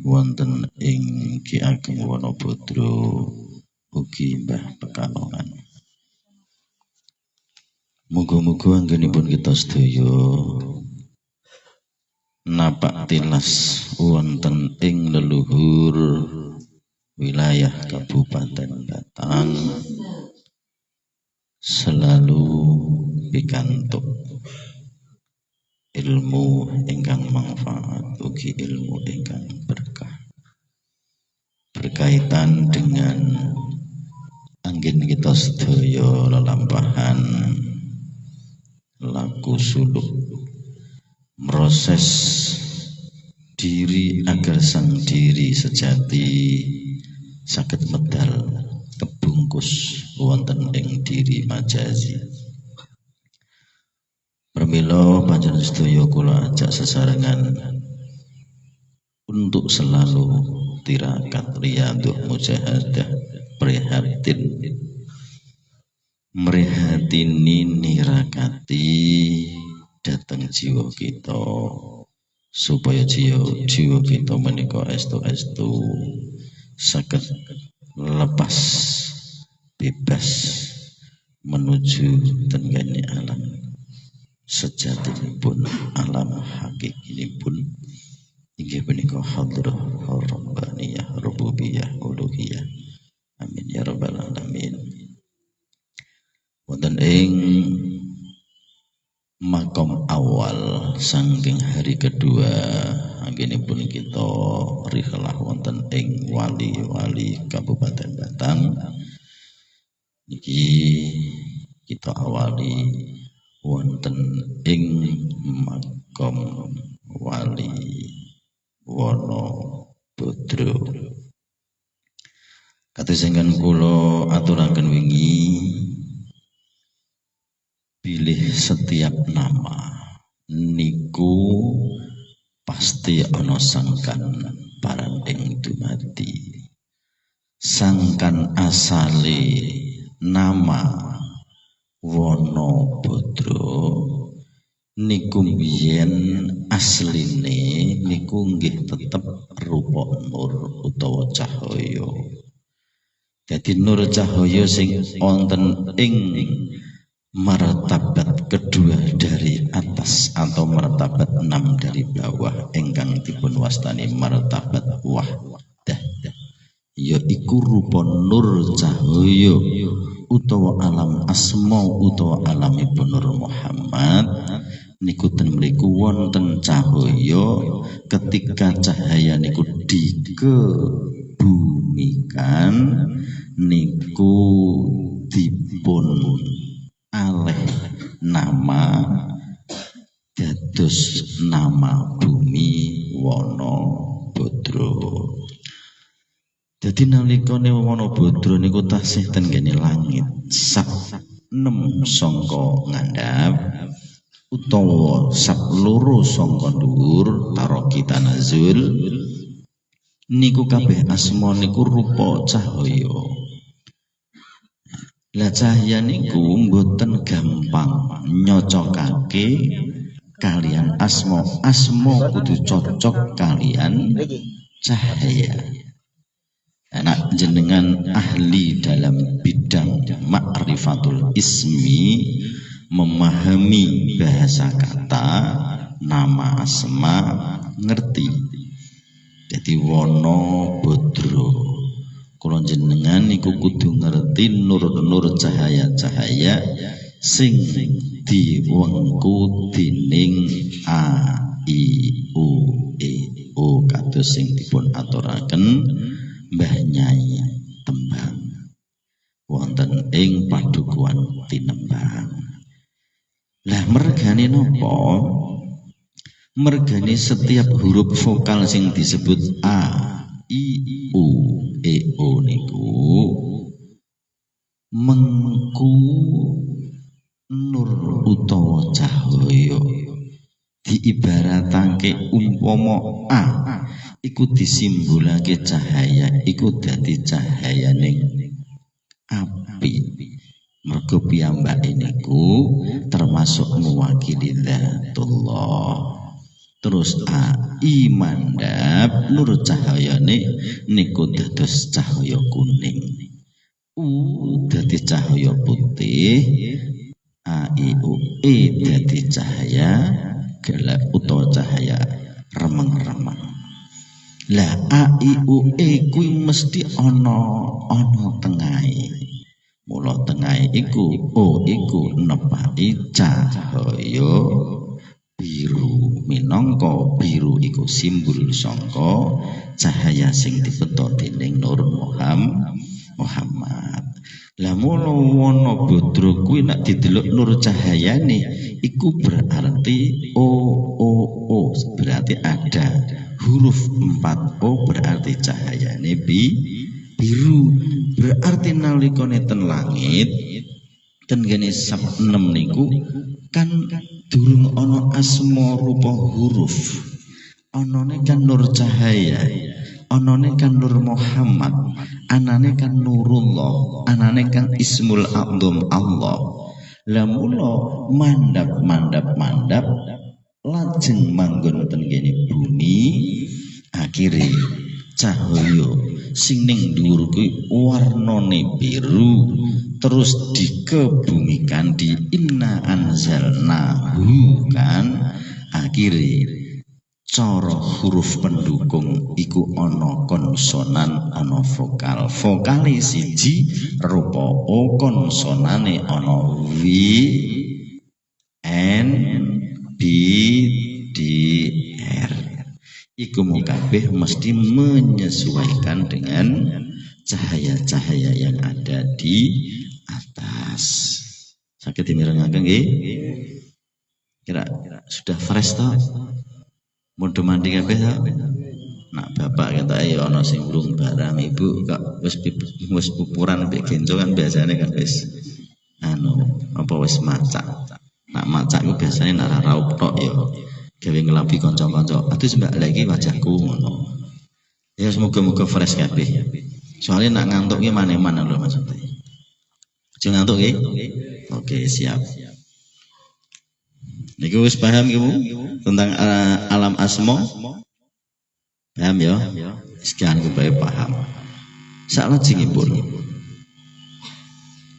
wonten ing Ki Ageng Wonobodro ugi Mbah Pekalongan. Muga-muga anggenipun kita sedaya napak tilas wonten ing leluhur wilayah Kabupaten Batang selalu pikantuk ilmu ingkang manfaat ugi ilmu ingkang berkah berkaitan dengan anggen kita sedaya lelampahan laku suluk proses diri agar sang diri sejati saged medal kebungkus wonten ing diri majazi. Pramila panjenengan sedaya kula ajak sesarengan untuk selalu tirakat riyadhah mujahadah prihatin merihatini nirakati dateng jiwa kita supaya jiwa kita menika estu saged lepas bebas menuju tenggane alam sejatinipun alam hakikinipun inggih punika hadrah rabbaniyah rububiyah uluhiyah amin ya rabbal alamin. Wonten ing makom awal saking hari kedua anggenipun kita rihlah wonten ing wali-wali Kabupaten Batang niki kita awali wonten ing makom wali Wonobodro. Kados ingkang kula aturaken wingi, pilih setiap nama niku pasti ana sangkan paranding dumadi. Sangkan asale nama Wonobodro niku biyen asline niku nggih tetep rupa nur utawa cahaya. Dadi nur cahaya sing wonten ing martabat kedua dari atas atau martabat 6 dari bawah ingkang dipun wastani martabat wahdah yaiku rupa nur cahaya utawa alam asma utawa alam Ibnu Nur Muhammad niku ten mriku wonten cahaya ketika cahaya niku dikebumikan niku dipun alih nama dados nama bumi Wonobodro. Dadi nalikane Wonobodro niku tasih ten kene langit sap 6 sangka ngandhap utawa sap 2 sangka dhuwur taroki tanazul niku kabeh asma niku rupa cahaya. Lah cahya niku mboten gampang nyocokake kalian asma kudu cocok kalian cahaya. Anak jenengan ahli dalam bidang ma'rifatul ismi memahami bahasa kata nama asma ngerti. Jadi Wonobodro kula jenengan niku kudu ngerti nur-nur cahaya-cahaya sing diwengku dening a i u e o kados sing dipun aturaken Mbah Nyai Tembang wonten ing padukuhan tinembang. Lah mergane napa? Mergane setiap huruf vokal sing disebut a i u e o niku mengku nur utawa cahaya diibaratake umpama a iku disimbulake cahaya iku dadi cahayaning api. Mergo piyambake niku termasuk mewakili dzatullah. Terus ai mandhap nur cahayane niku dados cahaya kuning. Dadi cahaya putih. A-I-U-E dadi cahaya gelap utawa cahaya remeng-remeng. Lah A-I-U-E kuwi mesti ana tengahe. Mula tengahe iku iku nepaki cahaya biru. Minangka biru iku simbol sangka cahaya sing dipeta dening Nur Muhammad. Lah mula wana bodro kuwi nek didelok nur cahayane iku berarti O berarti ada huruf 4 O berarti cahayane biru. Berarti nalikane ten langit ten gene sab 6 niku kan durung ana asma rupa huruf. Anane kan nur cahaya. Anane kan Nur Muhammad, anane kan Nurullah, anane kan Ismul A'dzam Allah. Lah mula mandap lajeng manggon ten kene bumi, akhire cahaya sing ning dhuwur kuwi warnane biru terus dikebumikan di inna anzalnahu kan akhire cara huruf pendukung iku ana konsonan ana vokal. Vokale siji rupa O, konsonane ana W, N, B, D, R. Iku kabeh mesti menyesuaikan dengan cahaya-cahaya yang ada di atas. Saged dimirengaken nggih? Kira sudah fresh ta? Mudah mandi kabeh ta? Nak bapak kata ayo ana sing urung barang ibu kok wis pupuran mbek genco kan biasane kan wis apa wis macak. Nak macak ku biasane nak raup tok ya gawe ngelapi kanca-kanca. Atus mbak lagi wajahku ngono. Ya semoga-moga fresh kabeh. Soalnya nak ngantuk ki mane-mane lho maksudnya. Aja ngantuk nggih. Oke, siap. Niku wis paham ibu tentang alam asma? Paham ya? Sekian kuwi paham. Salajengipun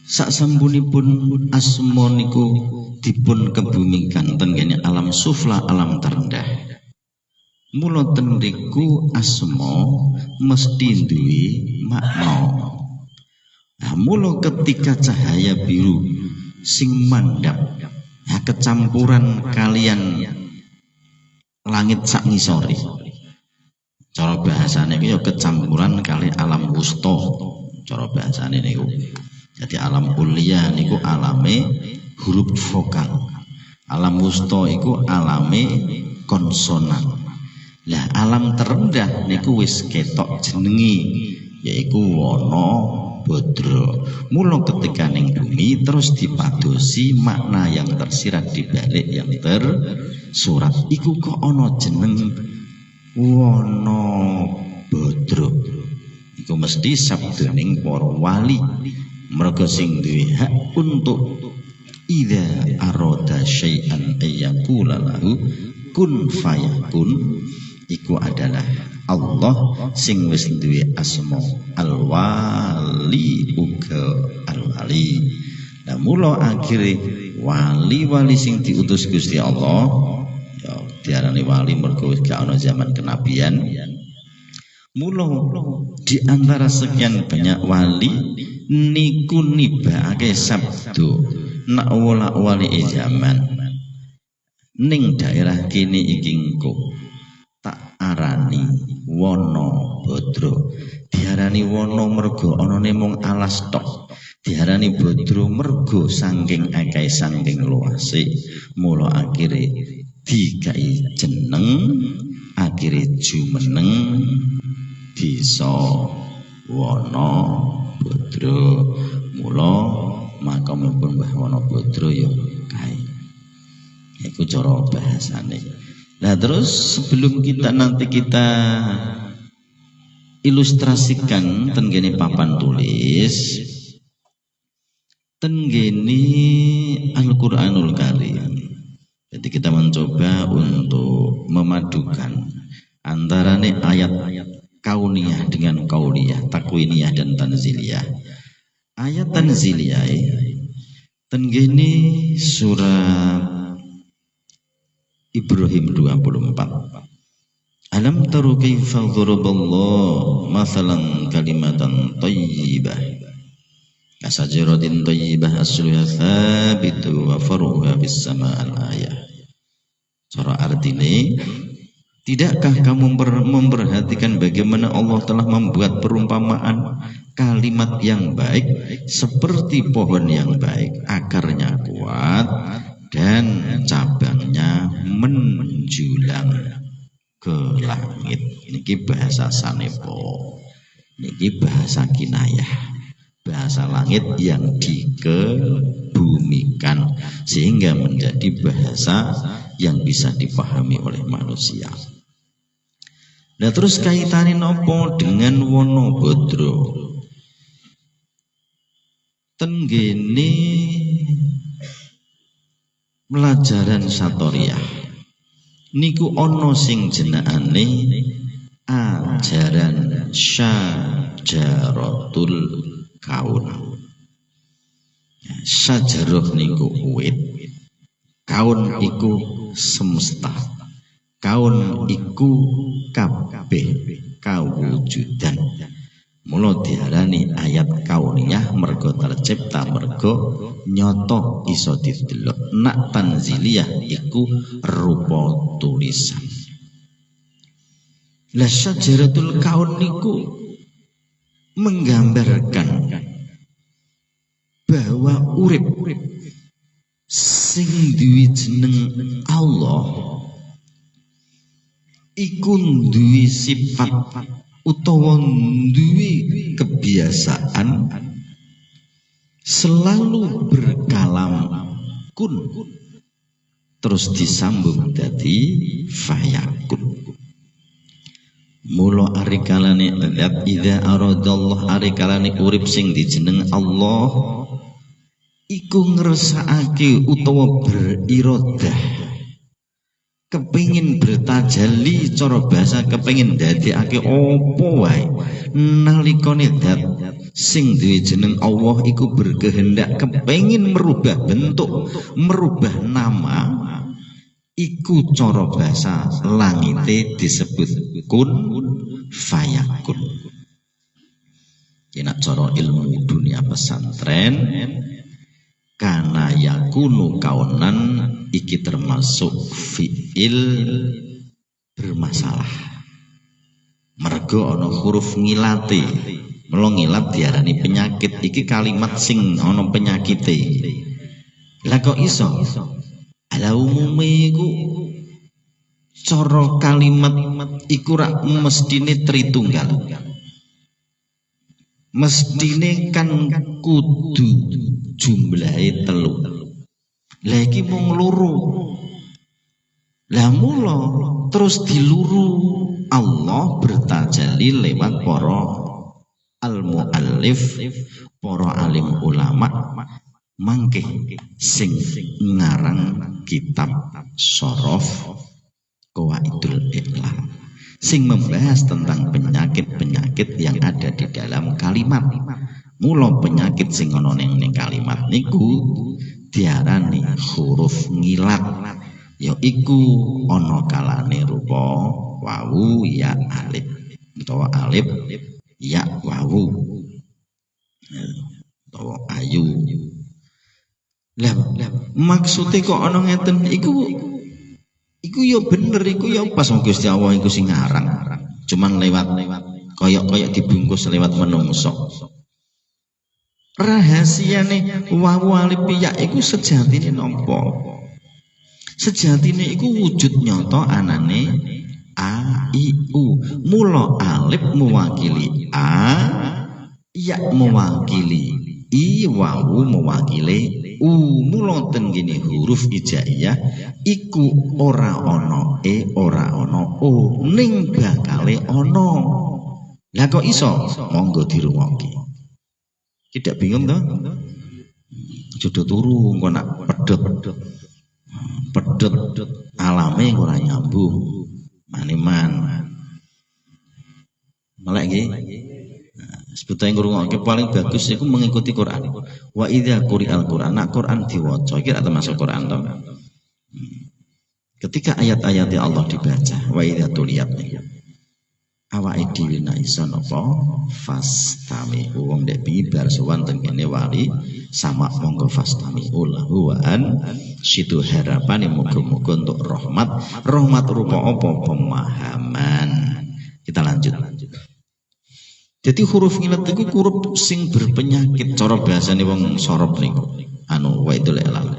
saksampunipun asma niku dipun kebumikan ten kene alam sufla, alam terendah. Mula ten mriku asma mesti duwe makna. Nah, mula ketika cahaya biru sing mandhap kecampuran kalian langit sak ngisore. Cara bahasane iki ya kecampuran kali alam wusta. Cara bahasane niku. Jadi alam kuliah niku alame huruf vokal. Alam wusta iku alame konsonan. Lah alam terendah niku wis ketok jenenge yaiku wana bodro. Mula ketika ning bumi terus dipadosi makna yang tersirat di balik yang tersurat iku kok ana jeneng wana bodro. Iku mesti sabdaning para wali. Mergo sing duwe hak untuk idza arada syai'an ayyakula lahu kun fayakun iku adalah Allah sing wis duwe asma al-wali uga al-wali. Nah mula akhire wali-wali sing diutus Gusti Allah ya diarani wali mergo wis gak ana zaman kenabian. Mula di antara sekian banyak wali niku nibake sabdo nak wali zaman ning daerah kene iki engko tak arani wana bodro. Diarani wana mergo anane mung alas tok. Diarani bodro mergo saking akeh saking luase. Mula akhire dikai jeneng akhire jumeneng bisa wana bodro. Mula makamipun Mbah Wana Bodro ya kae. Iku cara bahasane. Nah terus sebelum nanti kita ilustrasikan tenggene papan tulis tenggene Al-Qur'anul Karim. Jadi kita mencoba untuk memadukan antara ayat kauniyah dengan kauliyah, takwiniyah dan tanziliyah. Ayat tanziliyah tenggene surat Ibrahim 24. Alam taru kaifa dharaballahu mathalan kalimatan thayyibah kasajaratin thayyibah asluha thabitu wa faruha bis sama'al ayah. Cara artine, tidakkah kamu memperhatikan bagaimana Allah telah membuat perumpamaan kalimat yang baik seperti pohon yang baik, akarnya kuat dan cabangnya menjulang ke langit. Niki bahasa sanepo, niki bahasa kinayah, bahasa langit yang dikebumikan sehingga menjadi bahasa yang bisa dipahami oleh manusia. Nah terus kaitannya nopo dengan Wonobodro? Tenggene pelajaran satoriah niku ono sing jenengane ajaran syajaratul kaun. Syajarah niku wit, kaun iku semesta, kaun iku kabeh kawujudan. Mula diarani ayat kauniyah mergo tercipta, mergo nyoto iso didelok. Nak tanziliyah iku rupa tulisan. Lah syajaratul kaun niku menggambarkan bahwa urip sing duwe jeneng Allah iku duwe sifat utawa duwe kebiasaan selalu berkalam kun terus disambung dadi fayakun. Mula ari kalane zat idza aradallah, ari kalane urip sing dijeneng Allah iku ngersakake utawa berirodah kepingin bertajalli, cara bahasa kepingin dadekake apa wae nalikane zat sing duwe jeneng Allah iku berkehendak kepingin merubah bentuk, merubah nama, iku cara bahasa langite disebut kun fayakun. Yen cara ilmu dunia pesantren kana yakunu kaunan iki termasuk fiil bermasalah. Mergo ana huruf ngilate. Mula ngilat diarani penyakit. Iki kalimat sing ana penyakite. Lah kok iso? Ala umume iku cara kalimat iku rak mestine tritunggal. Mestine kan kudu jumlahe 3. Lah iki mung loro. Lah mula terus diluru Allah bertajalli lewat para al-muallif, para alim ulama mangke sing ngarang kitab Shorof Qawaidul Iqlam sing membahas tentang penyakit-penyakit yang ada di dalam kalimat. Mula penyakit sing ana ning kalimat niku diarani huruf ngilat, yaiku ana kalane rupa wawu ya alif utawa alif ya wawu utawa ayu. Lah maksude kok ana ngeten iku ya bener, iku ya pas Gusti Allah iku sing ngarang. Cuman lewat koyok-koyok dibungkus lewat menungso. Rahasiane wawu alif ya iku sejatine napa? Sejatine iku wujud nyata anane a i u. Mula alif mewakili a, ya mewakili i, wawu mewakili u. Mula ten gene huruf hijaiyah iku ora ana e, ora ana o, ning bakale ana. Lah kok iso? Monggo dirungokke. Tidak bingung toh? Jodoh turu engko nak pedhot. pedhot alame ora nyambung maniman melek nggih. Sebetulnya ngrungokke paling bagus iku mengikuti Quran. Wa idza quri'al Quran, nak Quran diwaca iki termasuk Quran to. Ketika ayat-ayat Allah dibaca, wa idza tuliyat awake dhewe nek iso napa fastami wong nek bibar sowan teng kene wali sama monggo fastami lahu wa an situ harapane muga-muga untuk rahmat rupa apa pemahaman. Kita lanjut. Jadi huruf ngilat itu huruf sing berpenyakit cara bahasane wong sorop niku anu waidul elal.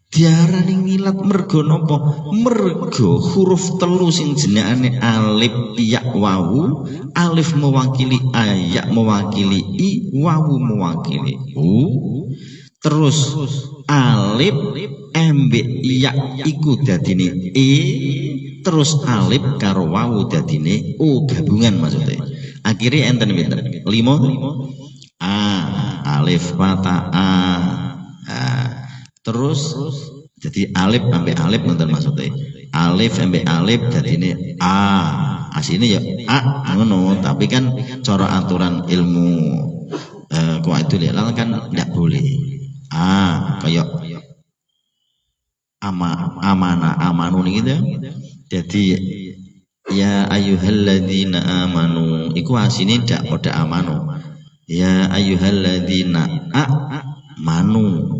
Diarani ngilat mergo napa? Mergo huruf telu sing jenengane alif ya wawu, alif mewakili a, ya mewakili i, wawu mewakili u. Terus alif mbek ya iku dadine e, terus alif karo wawu dadine o gabungan maksudnya. Akhirnya enten pinten? 5 a, alif patah a. Terus jadi alif sampai alif ngoten maksudnya. Alif sampai alif dadine a. Asline ya a ngono, tapi kan cara aturan ilmu qaidul ilal kan ndak boleh. A kayak amanu gitu. Jadi ya ayyuhalladzina amanu iku asine ndak padha amanu. Ya ayyuhalladzina manu.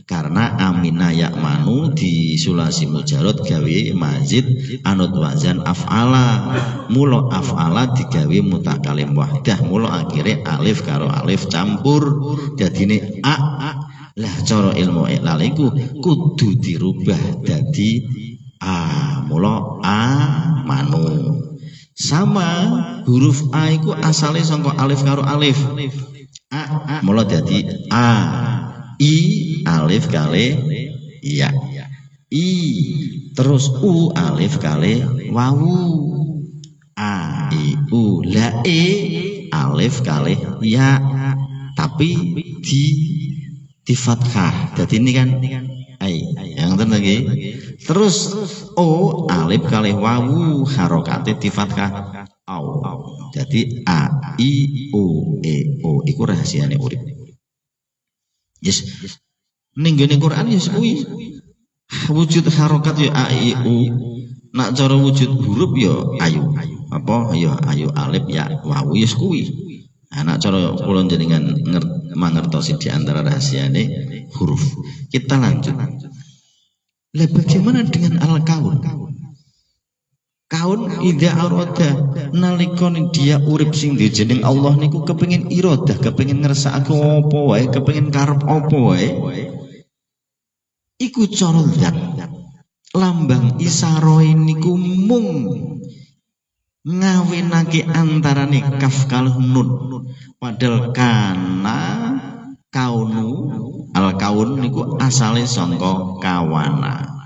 Karena amina ya manu di sulasi mujarad gawe mazid anut wazan af'ala. Mula af'ala digawe mutakalim wahdah, mula akhirnya alif karo alif campur dadine a. Lah cara ilmu ilal iku kudu dirubah dadi a, mula a manu. Sama huruf a iku asale saka alif karo alif. A mula dadi a. I alif kali ya. I terus u alif kali wawu. A i u la e alif kali ya. Tapi di fathah. Jadi ini kan ai yang lagi. Terus o alif kali wawu harokate di fathah au. Jadi a i u e o iku rahasiane urip. Yes. Ning gene Quran ya kuwi. Wujud harokat ya a i u. Nak cara wujud huruf ya ayu. Apa ya ayu alif ya wawu ya kuwi. Nak cara kula jenengan mangertosi di antara rahasiane huruf. Kita lanjut. Lah bagaimana dengan al-kaun? Kaun idza arada nalika dia urip sing dijeneng Allah niku kepengin iradah, kepengin ngersakake apa wae, kepengin karep apa wae. Iku cara zat. Lambang isyaroe niku mung ngawinake antarane kaf karo nun. Padahal kana kaunu al-kaun niku asale saka kawana.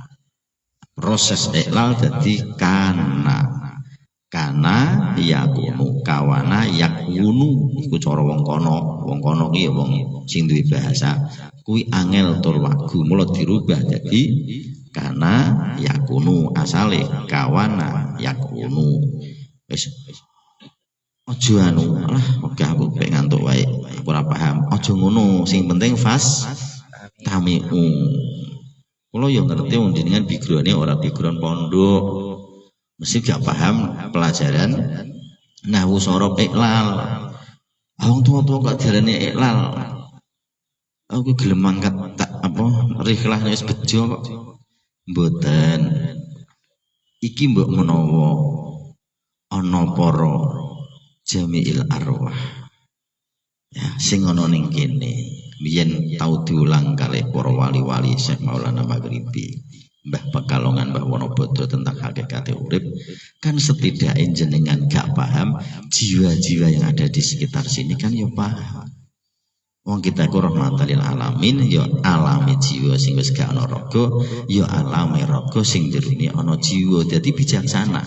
Proses iklal jadi kana yakunu kawana yakunu iku cara wong kono ki ya wong sing duwe bahasa kuwi angel tur wagu mula dirubah jadi kana yakunu asale kawana yakunu. Wis aja anu lah wegah aku pek ngantuk wae ora paham aja ngono sing penting fas tamiu. Kalau yang ngerti wong jenengan background-nya orang background pondok, mesti gak paham pelajaran nahwu sorof iklal. Wong tua-tua kok diarani iklal. Aku gelem mangkat tak apa rihlah wis bejo kok. Mboten. Iki mbok menawa ana para jami'il arwah. Ya, sing ana ning kene. Biyen tau diulang kali para wali-wali Syekh Maulana Maghribi, Mbah Pekalongan, Mbah Wonobodo tentang hakikat urip. Kan setidaknya jenengan gak paham, jiwa-jiwa yang ada di sekitar sini kan ya paham. Wong kita iku rahmatan lil alamin, ya alami jiwa sing wis gak ana raga, ya alami raga sing jerone ana jiwa. Dadi bijaksana.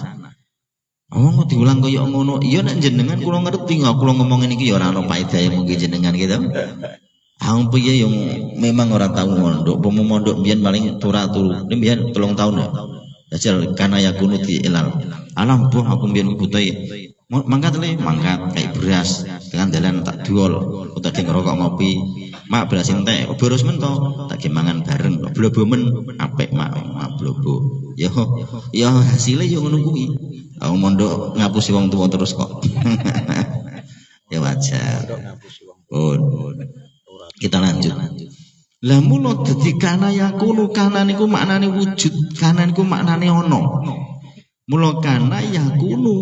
Wong kok diulang kaya ngono, iya nek jenengan kula ngerti, kula ngomong iki ya ora ana paedahe mungkin jenengan gitu. Ang piye yang memang orang tahu mondok, mondok biyen paling turu. Ini biyen 3 tahun ya. Dajal kana yakunu di ilal. Alam buh aku biyen butai. Mangkat kayak beras dengan jalan tak duol utawa ki ngerokok ngopi. Mak beras entek, boros mentok, tak mangan bareng. Blobo men apik mak blobo. Yo hasilnya yo ngono kuwi. Aku mondok ngapusi wong tuwa terus kok. Ya wajar. Kita lanjut. Lah mula dadi kana yakunu kana niku maknane wujud, kana niku maknane ana. Mula kana yakunu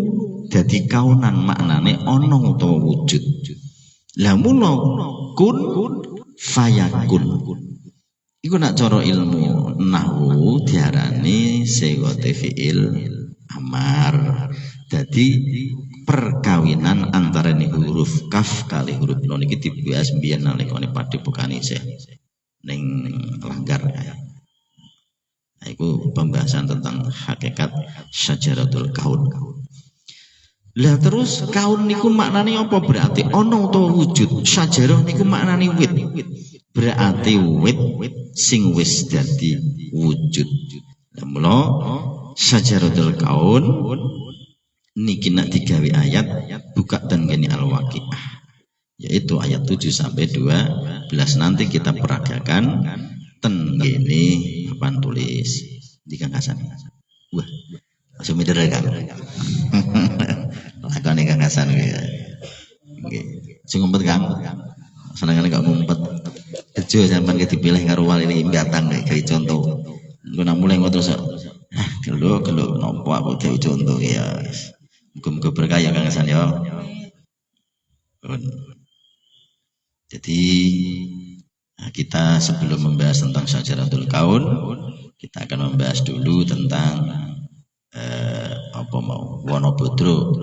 dadi kaunan maknane ana utawa wujud. Lah mula kun fayakun. Iku nak cara ilmu nahwu diarani sighate fi'il amar. Dadi perkawinan antara huruf kaf kali huruf nun iki dibahas mbiyen nalikane padepokan isih ning Langgar. Nah, itu pembahasan tentang hakikat syajaratul kaun. Lah terus kaun niku maknane apa berarti ana utawa wujud. Syajarah niku maknane wit. Berarti wit sing wis dadi wujud. Lah mula syajaratul kaun niki nak digawe ayat buka dan geni al-waqiah, yaitu ayat 7 sampai 12. Nanti kita peragakan ten geni papan tulis di Kang Hasan. Wah, langsung mider kan. Lakone Kang Hasan kuwi. Nggih. Sing ngumpet Kang. Senengane gak ngumpet. Bejo sampean ki dipilih karo wali ini mbatang kayak contoh. Engko nak mulai terus gelo nopo aku dhewe contoh ya. Muga-muga berkah ya Kang Hasan ya. Jadi kita sebelum membahas tentang syajaratul kaun, kita akan membahas dulu tentang apa mau wono bodro.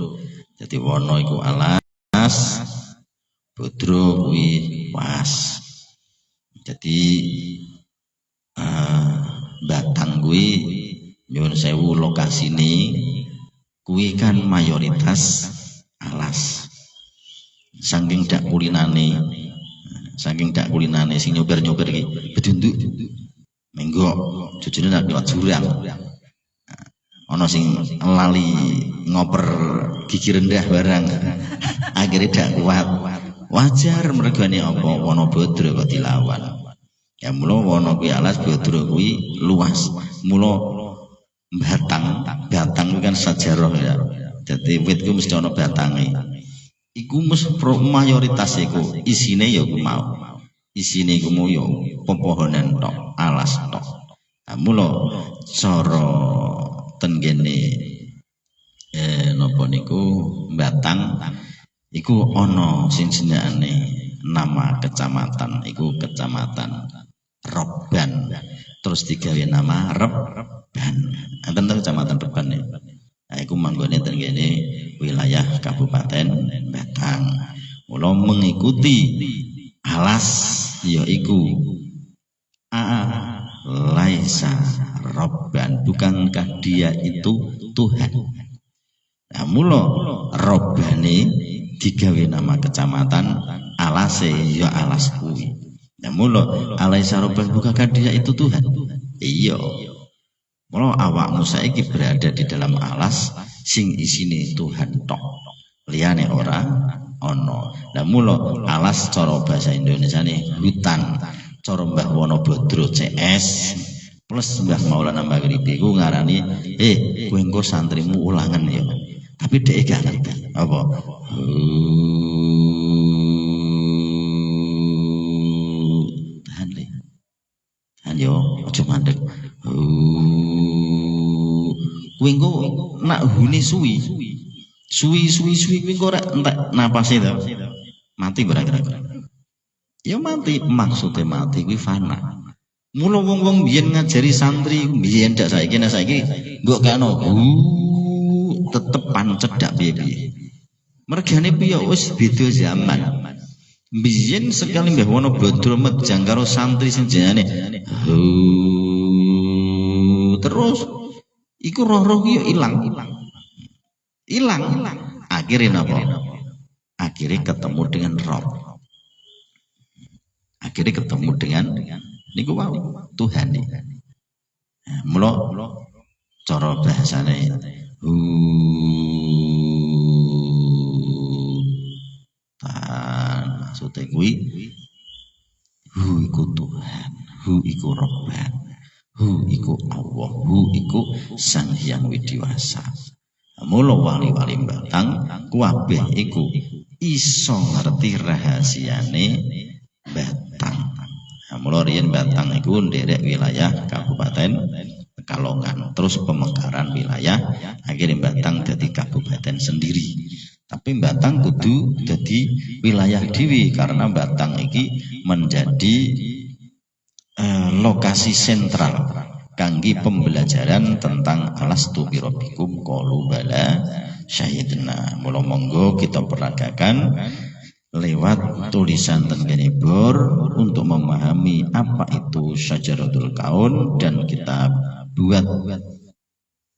Jadi wono iku alas, bodro kuwi was. Jadi batang kuwi nyuwun sewu lokasine kuwi kan mayoritas alas. Saking dak kulinane sing nyober iki bedunduk. Menggo jujune nak liwat jurang. Ana sing lali ngoper gigi rendah barang. Akhirnya dak kuat. Wajar mergane apa wana bodro kok dilawan. Ya mula wana kuwi alas, bodro kuwi luas. Mula batang kuwi kan sajarah ya. Dadi wit ku mesti ana batange. Iku mayoritas iku isine ya ku mau. Isine iku mau ya pepohonan tok, alas tok. Nah, mula cara tenggene napa niku batang iku ana sing jenenge nama kecamatan, iku kecamatan Reban. Terus digawe nama Reban. Enten kecamatan Reban ya. Nah, iku manggone tenggene wilayah Kabupaten Batang. Mula mengikuti alas yaiku laisa Rabban, bukankah dia itu Tuhan. Nah, mula Rabbane digawe nama kecamatan, alase ya alas kuwi. Nah, mula alaisa Rabban, bukankah dia itu Tuhan. Iya. Mula awakmu saiki berada di dalam alas sing isine Tuhan tok. Liyane ora ana. Lah mula alas cara bahasa Indonesiane hutan. Cara Mbah Wonobodro CS plus Mbah Maulana Maghribi ku ngarani kowe engko santrimu ulangan ya. Tapi dhek gak ngerti. Apa? Tahan yo, aja mandek. Kuwi engko nak hune suwi kuwi engko rek entek napase to. Mati kira-kira. Ya mati, maksudnya mati kuwi fana. Mula wong-wong biyen ngajari santri biyen dak saiki mbok kano tetep pancet dak piye-piye. Mergane piye wis beda zaman. Biyen sekali Mbah Wonobodro mejang karo santri sing jenenge terus iku roh-roh yo ilang. Akhirnya napa? Akhirnya ketemu dengan roh. Akhirnya ketemu dengan niku wau Tuhan nih. Mula cara bahasane maksudnya kuwi iku Tuhan, iku Rabban, iku Allah, iku Sang Hyang Widiwasa. Mula wali-wali Batang kuwabeh iku iso ngerti rahasiane Batang. Mula riyen Batang iku nderek wilayah Kabupaten Pekalongan, terus pemekaran wilayah akhirnya Batang jadi kabupaten sendiri. Tapi Batang kudu jadi wilayah dewi karena Batang iki menjadi lokasi sentral kangge pembelajaran tentang alastu birabbikum qalu bala syahidna. Mula monggo kita peragakan lewat tulisan tengenipur untuk memahami apa itu Syajaratul Kaun, dan kita buat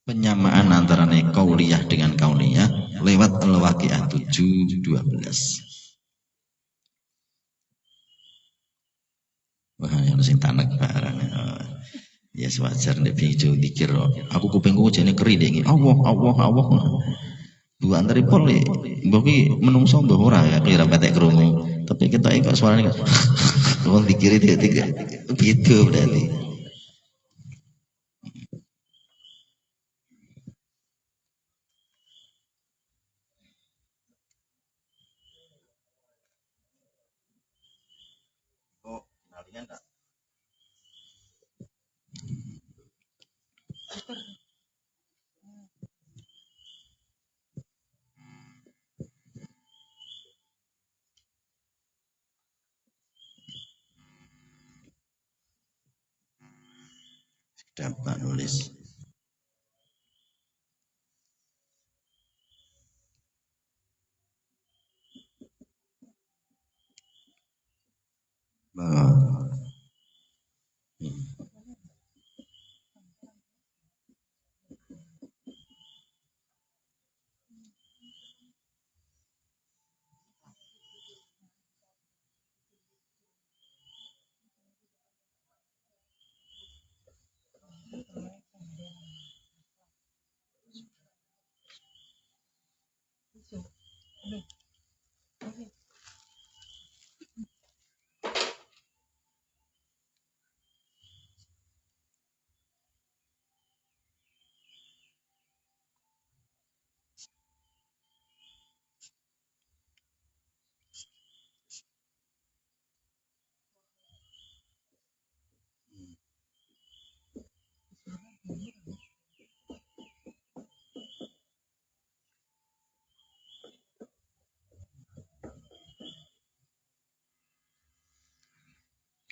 penyamaan antara qauliyah dengan kauniyah lewat Al-Waqiah 7:12. Wah, yang sing tanek barang. Ya sewajar nek video dikir aku kupingku jane keri dengi. Allah. Dua antara pol mbok ki menungso mbok ora ya kira petek krungu. Tapi kita kok suarane wong dikiri dia gitu berarti. Oh, kenalian tak? Dapat nulis.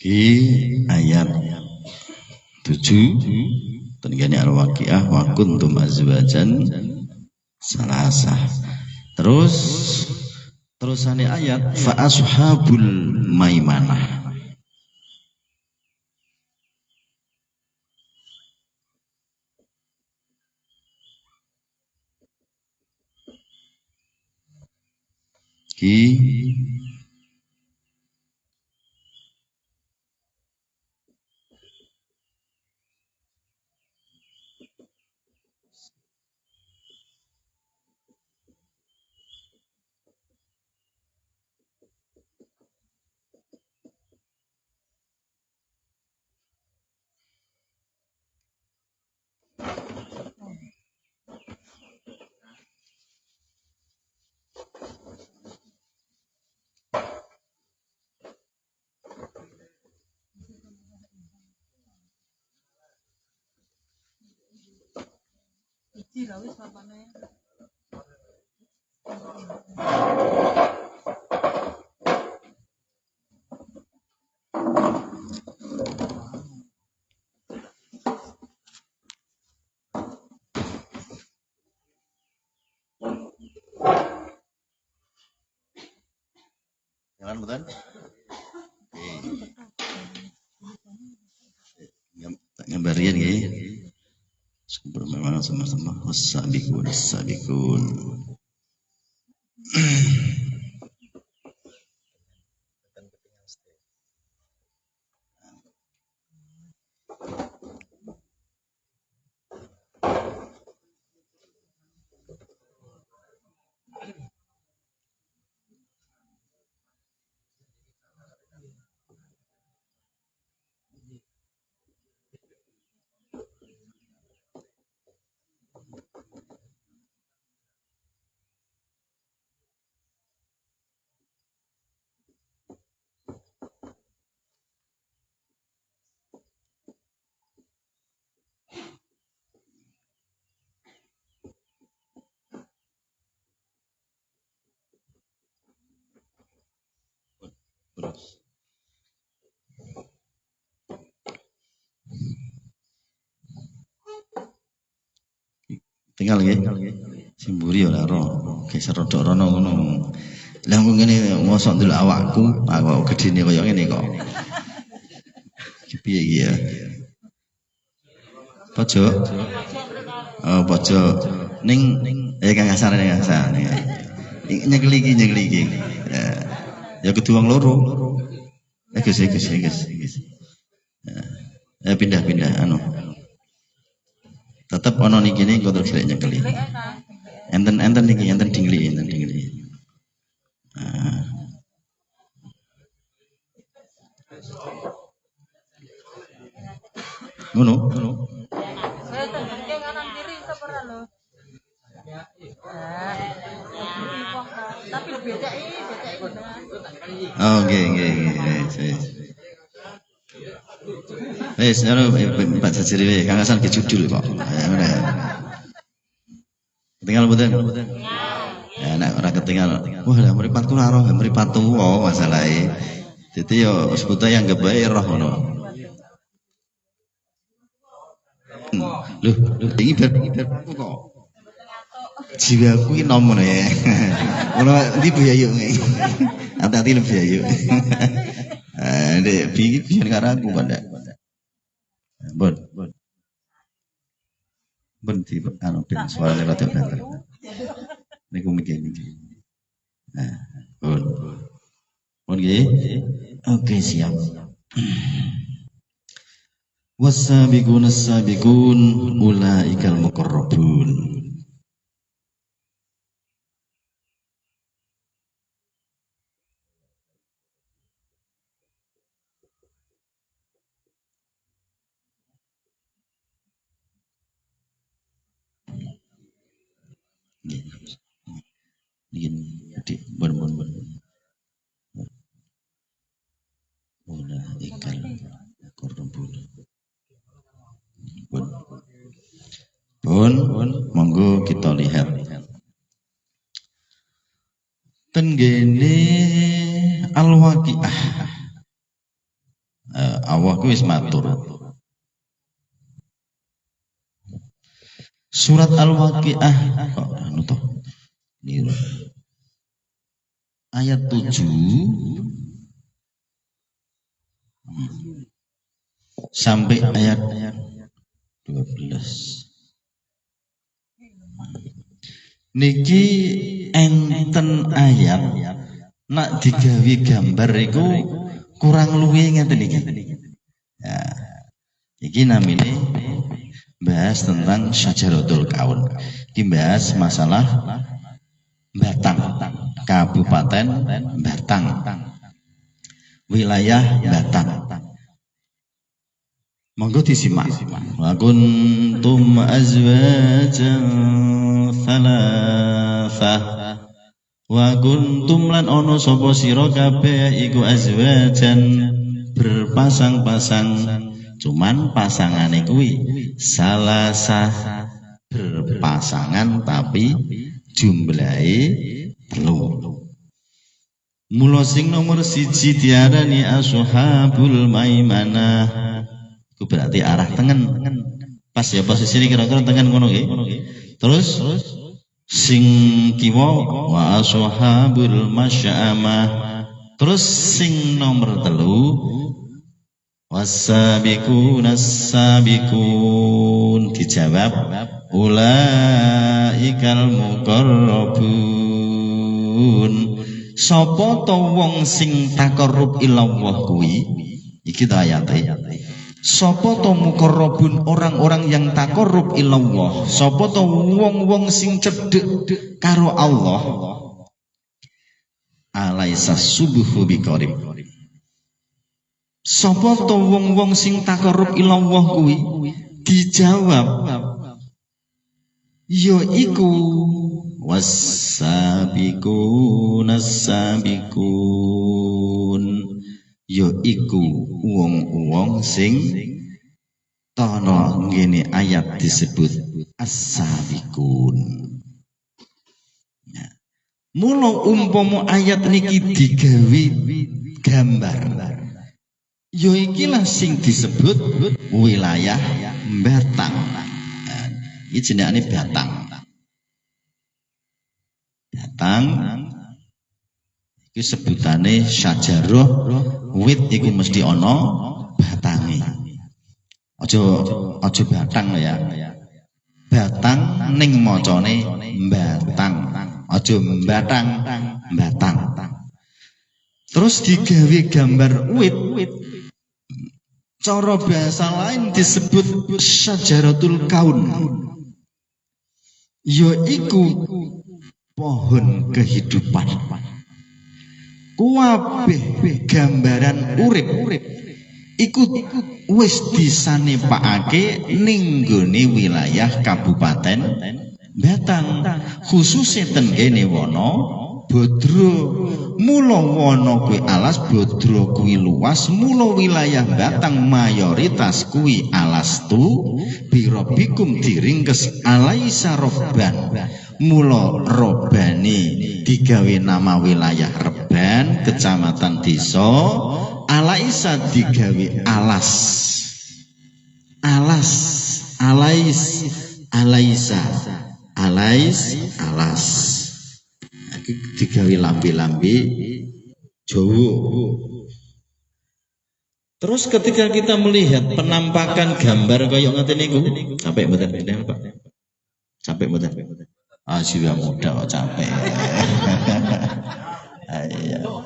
Ki ayat 7 tenggane Al-Waqiah wa kuntum azwajan salasah. Terus terusane ayat fa ashabul maimanah. Ki Jalan betul? Ngambarian nggih. Memang sama-sama as-sabiqun. Tinggal nggih. Sing mburi ora ro, geser rodok rono ngono. Lah kok ngene mosok ndelok awakku, awak gedene kaya ngene kok. Piye iki ya? Pojok. Oh, pojok. Ning Kang Hasan ning Hasan. Nyekeli iki. Ya kudu wong loro. Gus. Pindah anu. Tetep ono niki ne kok terus nyekeli. Enten niki, enten dingli. Ngono. Tapi beda ini. Oh, nggih. Wis anu Pak Sajiri wae, Kang Hasan kejudul kok. Ngono ya. Ketinggal mboten? Ya nek ora ketinggal. Wah, lah mripatku ora roh, mripat tuwa masalahe. Dadi yo sebut ae anggap bae roh ngono. Loh, iki bar kok. Jiwaku iki nom ngono ya. Ngono ndi Bu Yayu. Hati-hati lho Bu Yayu. Ndek biyen karo aku kok ndak. Bon di anu ben suarane rada banter. Niku mikir. Bon nggih. Oke, siap. Was-sabiqun as-sabiqun ulaikal muqarrabun. Bikin gede bon. Ulaikal muqarrabun. Bon, monggo kita lihat. Tenggene Al-Waqiah. Allah ku wis matur. Surat Al-Waqiah anu to. Ayat 7 sampai ayat 12. Niki enten ayat nak digawe gambar iku kurang luwih ngeten iki. Ya. Iki namine bahas tentang Syajaratul Kaun. Iki bahas masalah Batang, Kabupaten Batang, wilayah Batang. Monggo disimak. Wa kuntum azwajan thalathah. Wa kuntum lan ono sapa sira kabeh iku azwajan berpasang-pasang. Cuman pasangane kuwi salasah berpasangan tapi jumlahe 3. Mula sing nomor 1 diarani ashabul maimanah. Itu berarti arah tengen. Pas ya posisi kira-kira tengen ngono nggih. Terus sing kiwa wa ashabul masyamah. Terus sing nomor 3 was-sabiqun as-sabiqun dijawab ulaikal muqarrabun. Sapa to wong sing taqarrub ilallah kuwi? Iki ta ayate. Sapa to muqarrabun, orang-orang yang taqarrub ilallah. Sapa to wong-wong sing cedhek karo Allah? Alaisa subuhu biqarib. Sapa to wong-wong sing taqarrub ilallah kuwi? Dijawab ya iku was-sabiqun as-sabiqun, ya iku wong-wong sing tono ngene ayat disebut as-sabiqun. Ya. Mula umpama ayat niki digawe gambar, ya ikilah sing disebut wilayah Batang. Iki jenengane Batang. batang iku sebutane syajarah wit iku mesti ana batange. Aja batang ya. Batang ning macane batang. Aja batang. Terus digawe gambar wit. Cara bahasa lain disebut syajaratul kaun. Yaiku pohon kehidupan. Kuwabeh gambaran urip iku wis disanepakake ning nggone wilayah Kabupaten Batang, khususnya ten kene wana Bodro. Mula wana kuwi alas, Bodro kuwi luas, mula wilayah Batang mayoritas kuwi alas tu birobikum diringkes alaisa robban. Mula robane digawe nama wilayah Reban, kecamatan desa, alaisa digawe alas. Alas digawe lambe-lambe Jawa. Terus ketika kita melihat penampakan gambar kaya ngoten niku, sampai mboten Pak? Sampai mboten? Ah, jiwa muda kok capek. Ayo.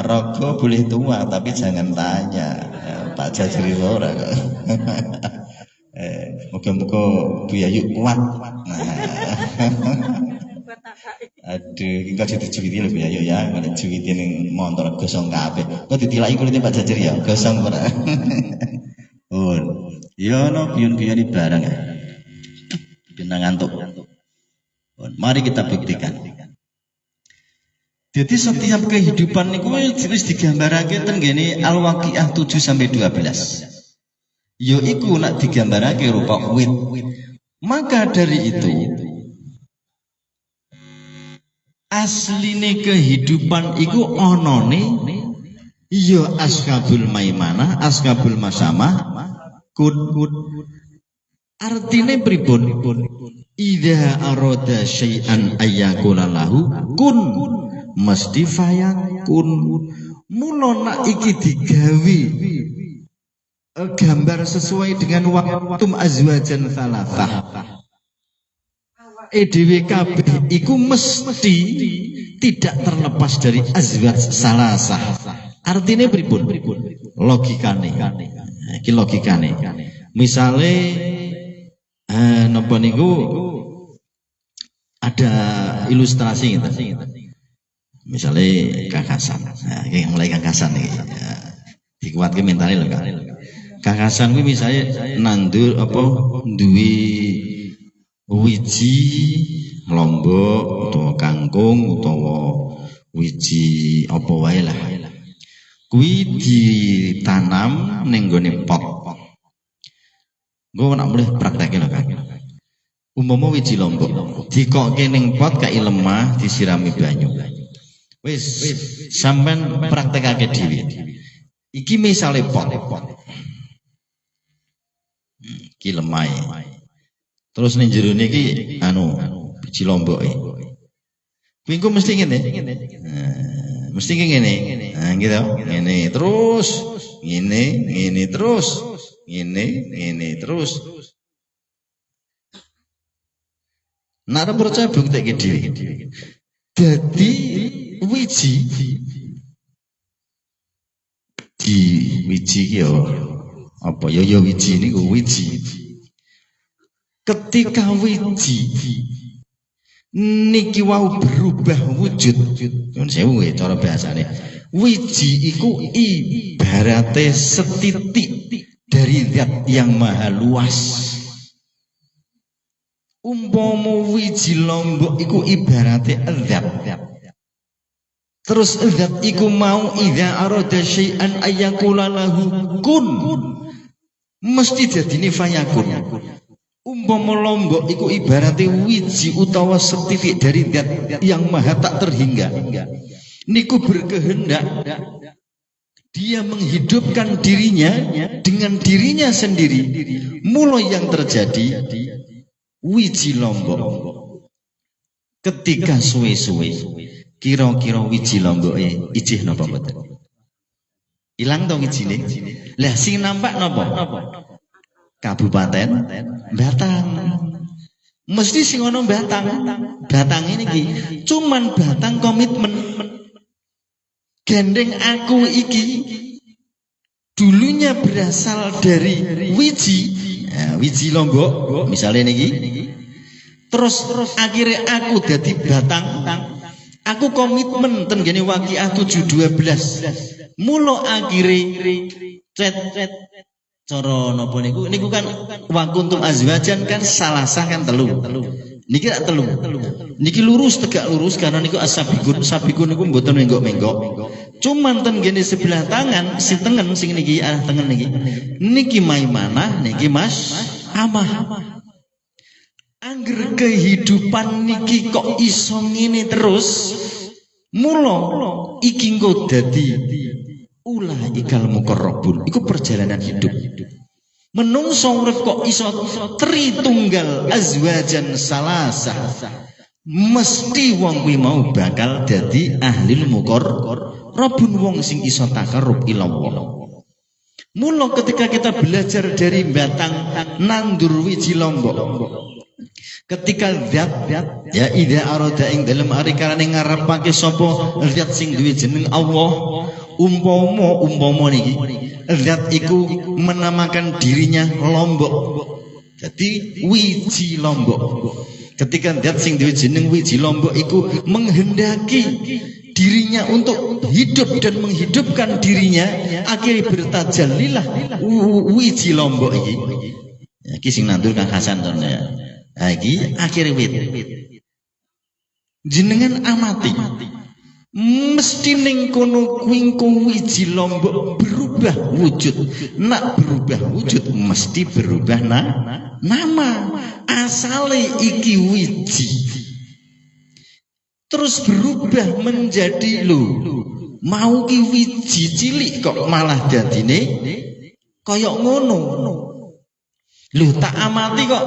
Rokok boleh tua tapi jangan tanya. Tak jajari ora kok. Moga-moga Bu Yayu kuat. Aduh, engko dijuwiti lho Bu Yayu ya, nek juwiti ning montor gosong kabeh. Kok ditilaki kulite Pak Jajar ya, gosong ora. Oh. Ya ono guyon-guyoni barang ya. Bintang ngantuk. Mari kita buktikan. Jadi setiap kehidupan niku wis digambarake teng ngene Al-Waqiah 7 sampai 12. Yaiku nak digambarake rupa wit. Maka dari itu asline kehidupan iku onone ya Ashabul Maimanah, Ashabul Masyamah, kun. Artine pripun? Idza arada syai'an ayyakula lahu kun, mesti fayakun. Mula nak iki digawe gambar sesuai dengan waktum azwajan thalathah. EDWKB iku mesti tidak terlepas dari azwaj salasah. Artinya pripun? Logikane. Iki logikane. Misale napa niku ada ilustrasi gitu. Misale kakasan. Nah, iki mulai kakasan iki. Dikuatke mentale lho, Kak. Kakasan kuwi misale nandur apa duwe wiji lombok utawa kangkung utawa wiji apa wae lah. Kuwi ditanam ning gone pot. Engko nek mulih praktekke lho Kak. Umpama wiji lombok dikokke ning pot kai lemah disirami banyu. Wis sampean praktekake dhewe. Iki misale pot. Iki lemah. Terus ning jerone iki biji lomboke. Kuwi engko mesti ngene. Mesti ngene. Nah, gitu. Ngene terus, ngene terus, ngene terus. Nek percaya bukteke dhewe. Dadi wiji iki ya apa ya wiji niku wiji. Ketika wiji niki wau berubah wujud, nyuwun sewu cara bahasane. Wiji iku ibarate setitik dari zat yang maha luas. Umpama wiji lombok iku ibarate zat. Terus zat iku mau idza arada syai'an ayyakula lahu kun, mesti dadine fayakun. Umpama lombok iku ibarate wiji utawa setitik dari zat yang maha tak terhingga. Niku berkehendak dia menghidupkan dirinya dengan dirinya sendiri. Mula yang terjadi wiji lombok Ketika suwe-suwe kira-kira wiji lomboke ijih napa mboten? Ilang to wijine. Lah sing nampak napa? Kabupaten Batang. Mesti sing ana Batang. Batang ini ki cuman Batang komitmen. Gandeng aku iki dulunya berasal dari wiji. Nah, wiji Lombok misalnya niki. Terus akhirnya aku dadi Batang. Aku komitmen ten gene Waqiah 712. Mula akhire cet cara napa niku kan wa kuntum azwajan kan salasah kan telu. Niki tak telu. Niki lurus tegak lurus karena niku as-sabiqun. Sabiqun niku mboten menggok-menggok. Cuman ten gene sebelah tangan si tengen sing niki arah tengen niki. Niki Maimanah, niki Mas Amah. Angger kehidupan niki kok iso ngene terus. Mula iki engko dadi ulaikal muqarrabun. Iku perjalanan hidup. Menungso urip kok iso tritunggal azwajan salasah. Mesti wong kuwi mau bakal dadi ahlil muqarrabun, wong sing iso takarrub ila Allah. Mula ketika kita belajar dari Batang nandur wiji Lombok. Ketika zat ya ida arada ing dalem ari karane ngarepake sapa zat sing duwe jeneng Allah, umpama niki zat iku menamakan dirinya Lombok. Jadi wiji Lombok. Ketika zat sing duwe jeneng wiji Lombok iku menghendaki dirinya untuk hidup dan menghidupkan dirinya, akhirnya bertajallilah wiji Lombok iki. Iki sing nandur Kang Hasan to ya. Lagi akhir wit jenengan amati mesti ning kono kuwi wiji Lombok berubah wujud. Nak berubah wujud mesti berubah nama. Asale iki wiji terus berubah menjadi mau ki wiji cilik kok malah dadine kaya ngono. Tak amati kok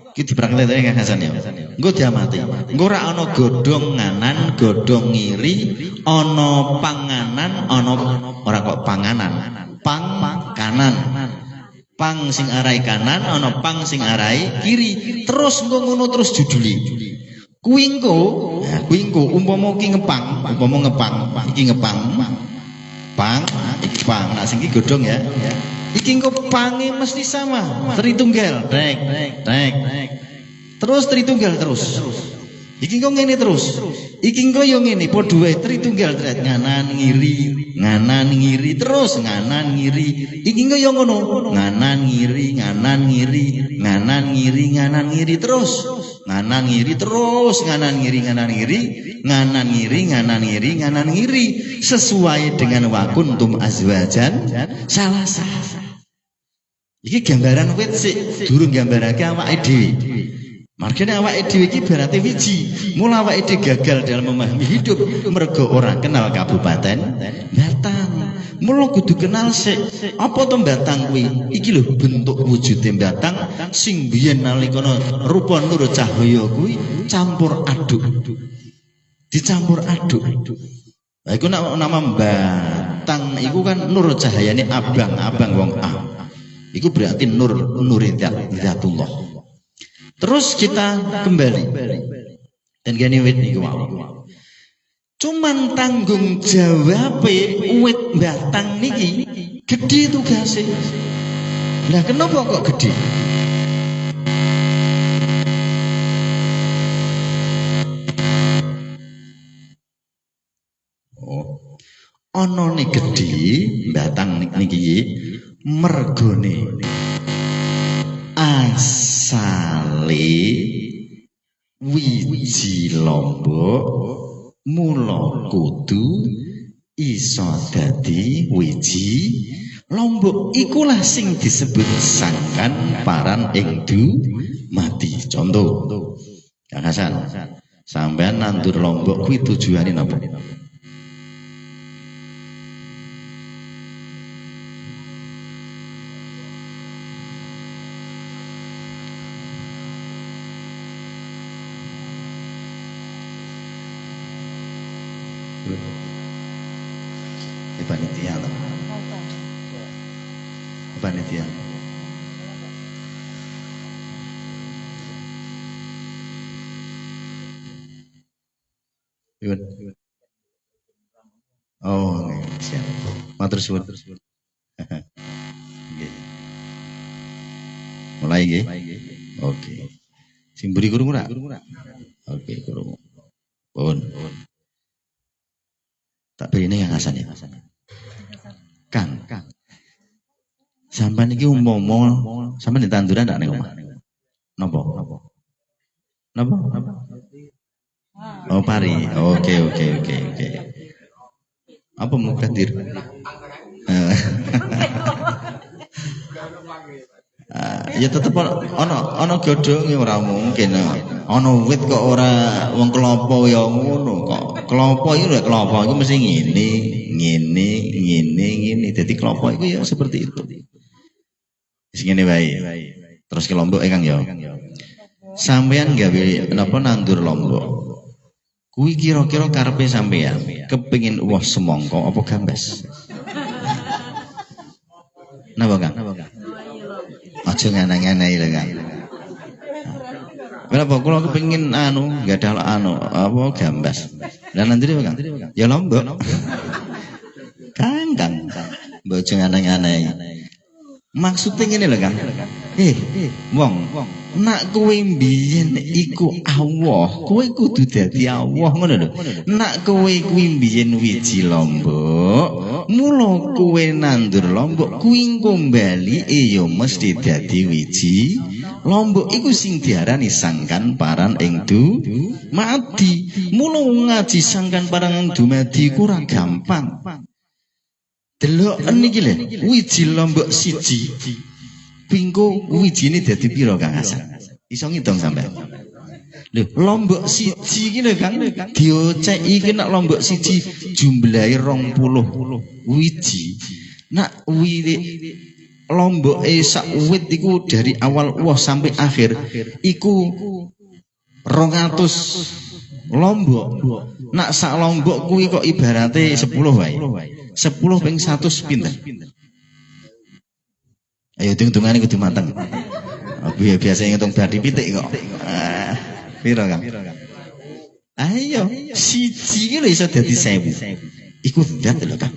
iki dipraktekake Kang Hasan ya. Engko diamati. Engko ora ana godhong nganan, godhong ngiri, ana panganan, ana ora kok panganan. Pang kanan. Pang sing arai kanan, ana pang sing arai kiri. Terus engko ngono terus juduli. Kuwi engko umpama iki ngepang, iki ngepang. Pang, iki pang. Nah sing iki godhong ya. Iki engko pange mesti sama, tritunggal, rek. Terus tritunggal terus. Iki engko ngene terus. Iki engko yo ngene padha wae tritunggal rek nganan ngiri terus nganan ngiri. Iki engko yo ngono, nganan ngiri terus. Nganan ngiri sesuai dengan wakuntum azwajan salasah. Iki gambaran wit sik durung gambarake awake dhewe. Margane awake dhewe iki berarti wiji. Mula awake dhewe gagal dalam memahami hidup mergo ora kenal Kabupaten Batang. Mula kudu kenal sik apa to Batang kuwi. Iki lho bentuk wujude Batang sing biyen nalika rupa nur cahaya kuwi campur aduk. Dicampur aduk. Lah iku nama Batang iku kan nur cahayane abang wong Iku berarti nurizatullah. Terus kita kembali. Dan gini wit niku wae. Cuman tanggung jawab wit Batang niki gede tugasnya. Nah kenapa kok gede? Onone gede Batang niki mergone asale wiji Lombok mula kudu iso dadi wiji Lombok. Ikulah sing disebut sangkan paran ing mati. Contoh Kang Hasan, sampean nandur Lombok kuwi tujuane napa? Panitia atau panitia. Oh, siap. Matur suwun. Mulai nggih. Oke. Sing mburi krungu ra? Oke, krungu. Pun. Tak ini yang Hasan ya. Kang. Sampai niki umpama sampai di tanduran ndak ning omah. Napa? Oh, pari. Oke. Apa mukadir? Ya tetep ana godhonge ora mungkin. Ana wit kok ora wong klopo ya ngono kok. Klopo iki lho klopo iku mesti ngene. Dadi klopo iku ya seperti itu. Wis ngene wae. Terus ke Lombok Kang ya. Sampeyan gawe napa nandur Lombok. Kuwi kira-kira karepe sampeyan kepengin uwah semangka apa gambas? Napa Kang? Aja nganang-anai lho Kang. Berapa kula kepengin enggak ada apa gambas. Lah nanti Kang. Ya Lombok. Kang. Mbok aja nganang-anai. Maksudnya ngene lho Kang. Wong, nak kowe mbiyen iku Allah, kowe kudu dadi Allah ngono lho. Nak kowe kuwi mbiyen wiji Lombok, mula kowe nandur Lombok kuwi kembali ya mesti dadi wiji Lombok iku sing diarani sangkan paran ing dumadi. Mula ngaji sangkan paran ing dumadi iku ora gampang. Delok niki lho, wiji Lombok siji. Pingko wijine dadi pira Kang Hasan? Iso ngitung sampean. Lho, Lombok siji iki lho Kang, dioceki iki nek Lombok siji jumlahe 20 wiji. Nak Lombok sak wit iku dari awal wah sampai akhir iku 200 Lombok. Nak sak Lombok kuwi kok ibarate 10 wae. 10 ping 100 pinten? Ayo hitung-hitungane kudu mateng. Biasa ngitung badi pitik kok. Piro Kang? Ayo, siji iki lho iso dadi 1000. Iku zat lho Kang.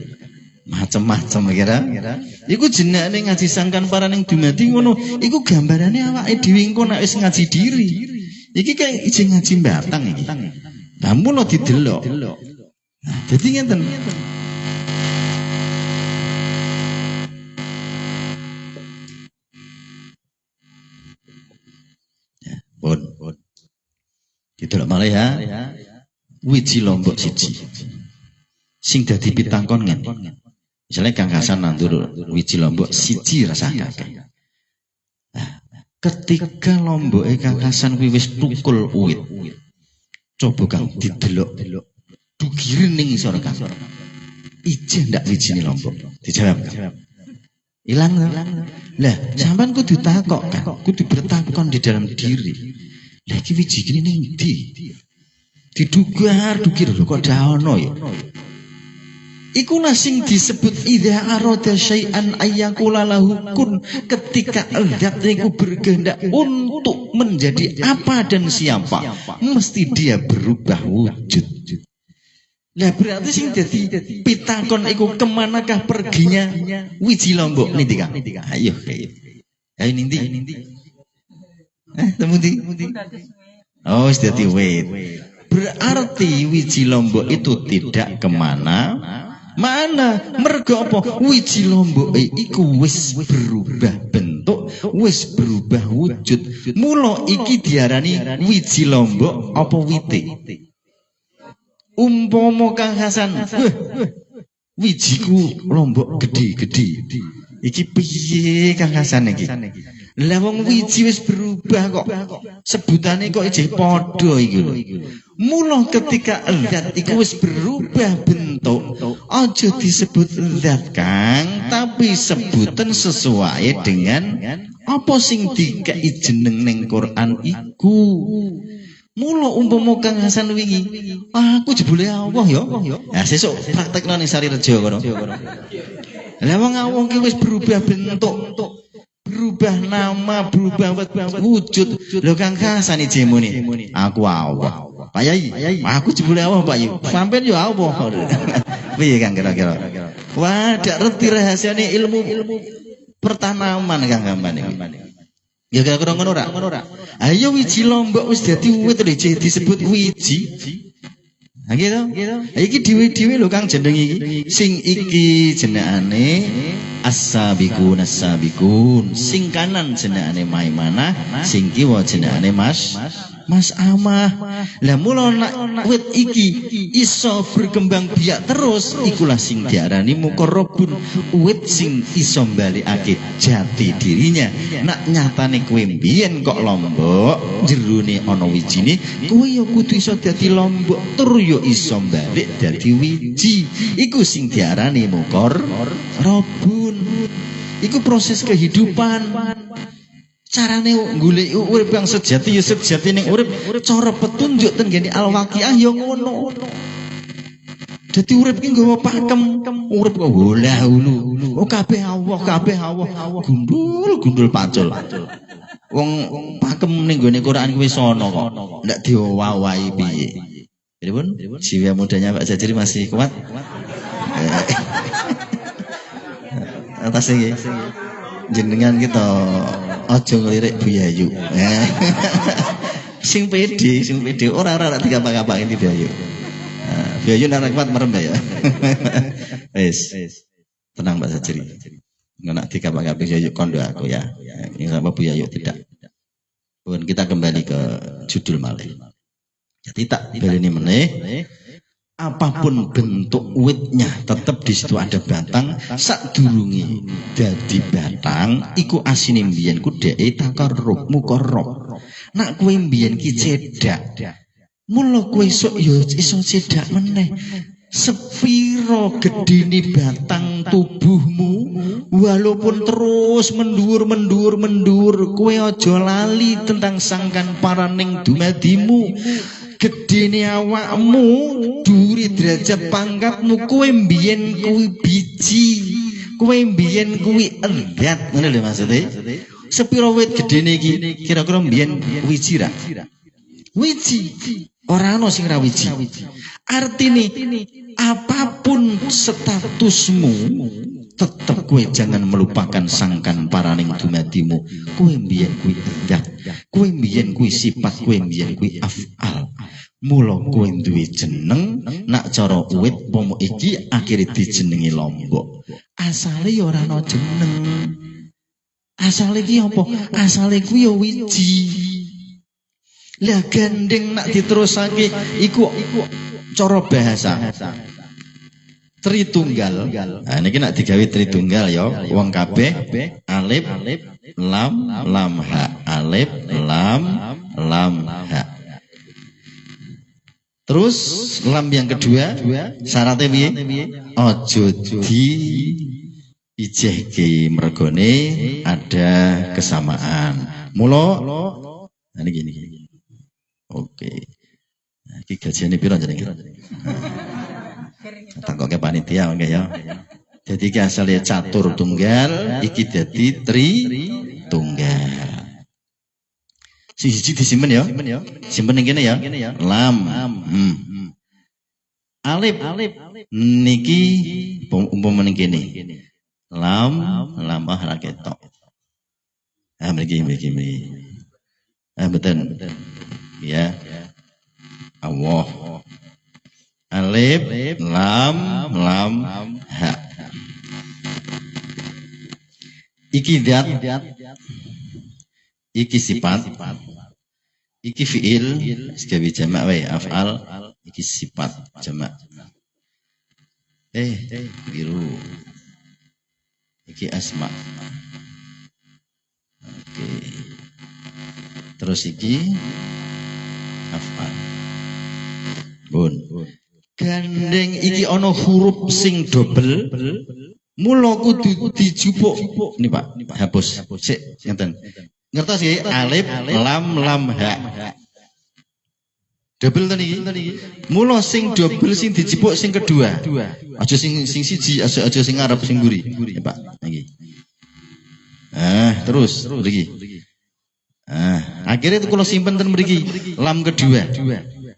Macem-macem kira. Iku jenenge ngaji sangkan paraning dumadi ngono. Iku gambarane awake dhewe engko nek wis ngaji diri. Iki kayak ijeng ngaji batang iki. Lah mulo didelok. Nah, dadi ngenten. Pun. Didelok malah ya. Wiji Lombok siji. Sing dadi pitangkon ngene. Misalnya Kang Hasan nandur wiji Lombok siji rasakake. Nah, ketika Lomboke Kang Hasan kuwi wis tukul uwit. Coba Kang didelok. Dugire ning isor Kang. Ijen ndak wijine Lombok? Dijawab Kang. Ilang. Lah, sampean kudu takok Kang, kudu bertakon di dalam diri. Lah iki wiji iki ning ndi? Didugir lho kok daono ya. Iku sing disebut idza arada syai'an ayyakula lahu kun, ketika zat itu berkehendak untuk menjadi apa dan siapa, mesti dia berubah wujud. Lah berarti sing dadi pitakon iku kemanakah perginya wiji Lombok niki Kang? Ayo. Ayo nindi. Temu ndi? Oh, wis dadi wit. Berarti wiji Lombok itu tidak kemana mana, mergo apa? Wiji Lombok iku wis berubah bentuk, wis berubah wujud. Mula iki diarani wiji Lombok apa wite? Umpama Kang Hasan, wijiku Lombok gede-gede. Iki piye Kang Hasan iki? Lah wong wiji wis berubah kok. Sebutane kok isih padha iki lho. Mula ketika zat iku wis berubah bentuk, aja disebut zat Kang, tapi sebutan sesuai dengan apa sing dikei jeneng ning Quran iku. Mula umpama Kang Hasan wingi, aku jebule Allah ya. Nah sesuk praktekno ning Sarirejo kono. Lah wong awong ki wis berubah bentuk, berubah nama, berubah wujud. Lho Kang Hasan iki jemune. Aku Allah. Pak Yai, aku jebule Allah Pak Yai. Sampeyan ya Allah. Piye Kang kira-kira? Wah, dak ngerti rahasiane ilmu pertanaman Kang Gaman iki. Ya kira-kira ngono ora? Ayo wiji lombok wis dadi wit disebut wiji. Ha gitu. Iki dhewe-dhewe lho Kang jeneng iki. Sing iki jenengane as-sabiqun as-sabiqun. Sing kanan jenengane Maimanah, sing kiwa jenengane Mas Amah. Lah mula nak wit iki iso berkembang biak terus ikulah sing diarani muqarrabun. Wit sing iso mbalikake jati dirinya. Nak nyatane kowe mbiyen kok lombok, jerone ana wijine, kowe ya kudu iso dadi lombok tur ya iso balik dadi wiji. Iku sing diarani muqarrabun. Iku proses kehidupan. Carane golek urip yang sejati ya sejati ning urip, cara petunjuk ten ngene Al-Waqiah ya ngono. Dadi urip ki nggawa pakem, urip kok holah hulu. Oh kabeh Allah. Gundul pacul. Wong pakem ning gone Quran kuwi sono kok. Ndak diwawahi piye. Pripun? Jiwa mudanya Pak Jajiri masih kuat. Atas iki. Jenengan kita aja ngelirik Buyayu. Sing pede ora digampang-gampang ini Buyayu. Buyayu nek kuat merem ya. Wis. Tenang Mbak Sajri. Enggak digampang-gampang Buyayu kondo aku ya. Ini sama Buyayu tidak. Pun kita kembali ke judul malih. Jadi tak baleni meneh. Apapun bentuk witnya tetap di situ ada batang. Sadurunge dadi batang iku asine mbiyen ku dheke takarrub muqarrab. Nak kowe mbiyen ki cedak, mula kowe esuk ya iso cedak meneh. Sepiro gedene batang tubuhmu walaupun terus mendur kowe aja lali tentang sangkan paraning dumadimu. Gedene awakmu, dhuwure derajat pangkatmu, kowe mbiyen kuwi biji, kowe mbiyen kuwi endat, ngono lho maksude. Sepiro wit gedene iki kira-kira mbiyen wiji ra? Wiji. Ora ana sing ra wiji. Artine apapun statusmu, tetep kowe jangan melupakan sangkan paraning dumadimu. Kowe mbiyen kuwi endat, kowe mbiyen kuwi sifat, kowe mbiyen kuwi af'al. Mula kowe duwe jeneng, nak cara wit pomo iki akhire dijenengi lombok. Asale ya ora ana jeneng. Asale iki apa? Asale kuwi ya wiji. Lah gandeng nak diterusake iku cara bahasa. Tritunggal. Nah niki nak digawe tritunggal ya, wong kabeh alif lam ha. Alif lam ha. Terus lam yang kedua syaratnya piye? Aja di ijehke mergone ada kesamaan. Mula nah niki. Oke. Nah, iki gajane pira jenenge? Tangkoke panitia mangke ya. Jadi iki asale catur tunggal, iki dadi tri tunggal. Siji disimpen ya. Simpen ning kene ya. Lam. Alif. Niki umpama ning kene. Lam ora ketok. Ah mriki. Ah betul. Ya. Allah. Alif lam ha. Iki dat. Iki sifat. Iki fiil segawe jamak wae af'al, iki sifat jamak. Biru. Iki asma. Oke. Terus iki af'al. Bun. Gandeng iki ana huruf sing dobel. Mula kudu dijupuk. Ini Pak, hapus. Sik, ngeten. Ngertos ya, alif lam ha. Double tadi. Mula sing double sing dijipuk sing kedua. Aja sing siji, aja sing ngarep sing mburi. Ya, Pak. Niki. Terus mriki. Akhirnya itu kalau simpen ten mriki lam kedua.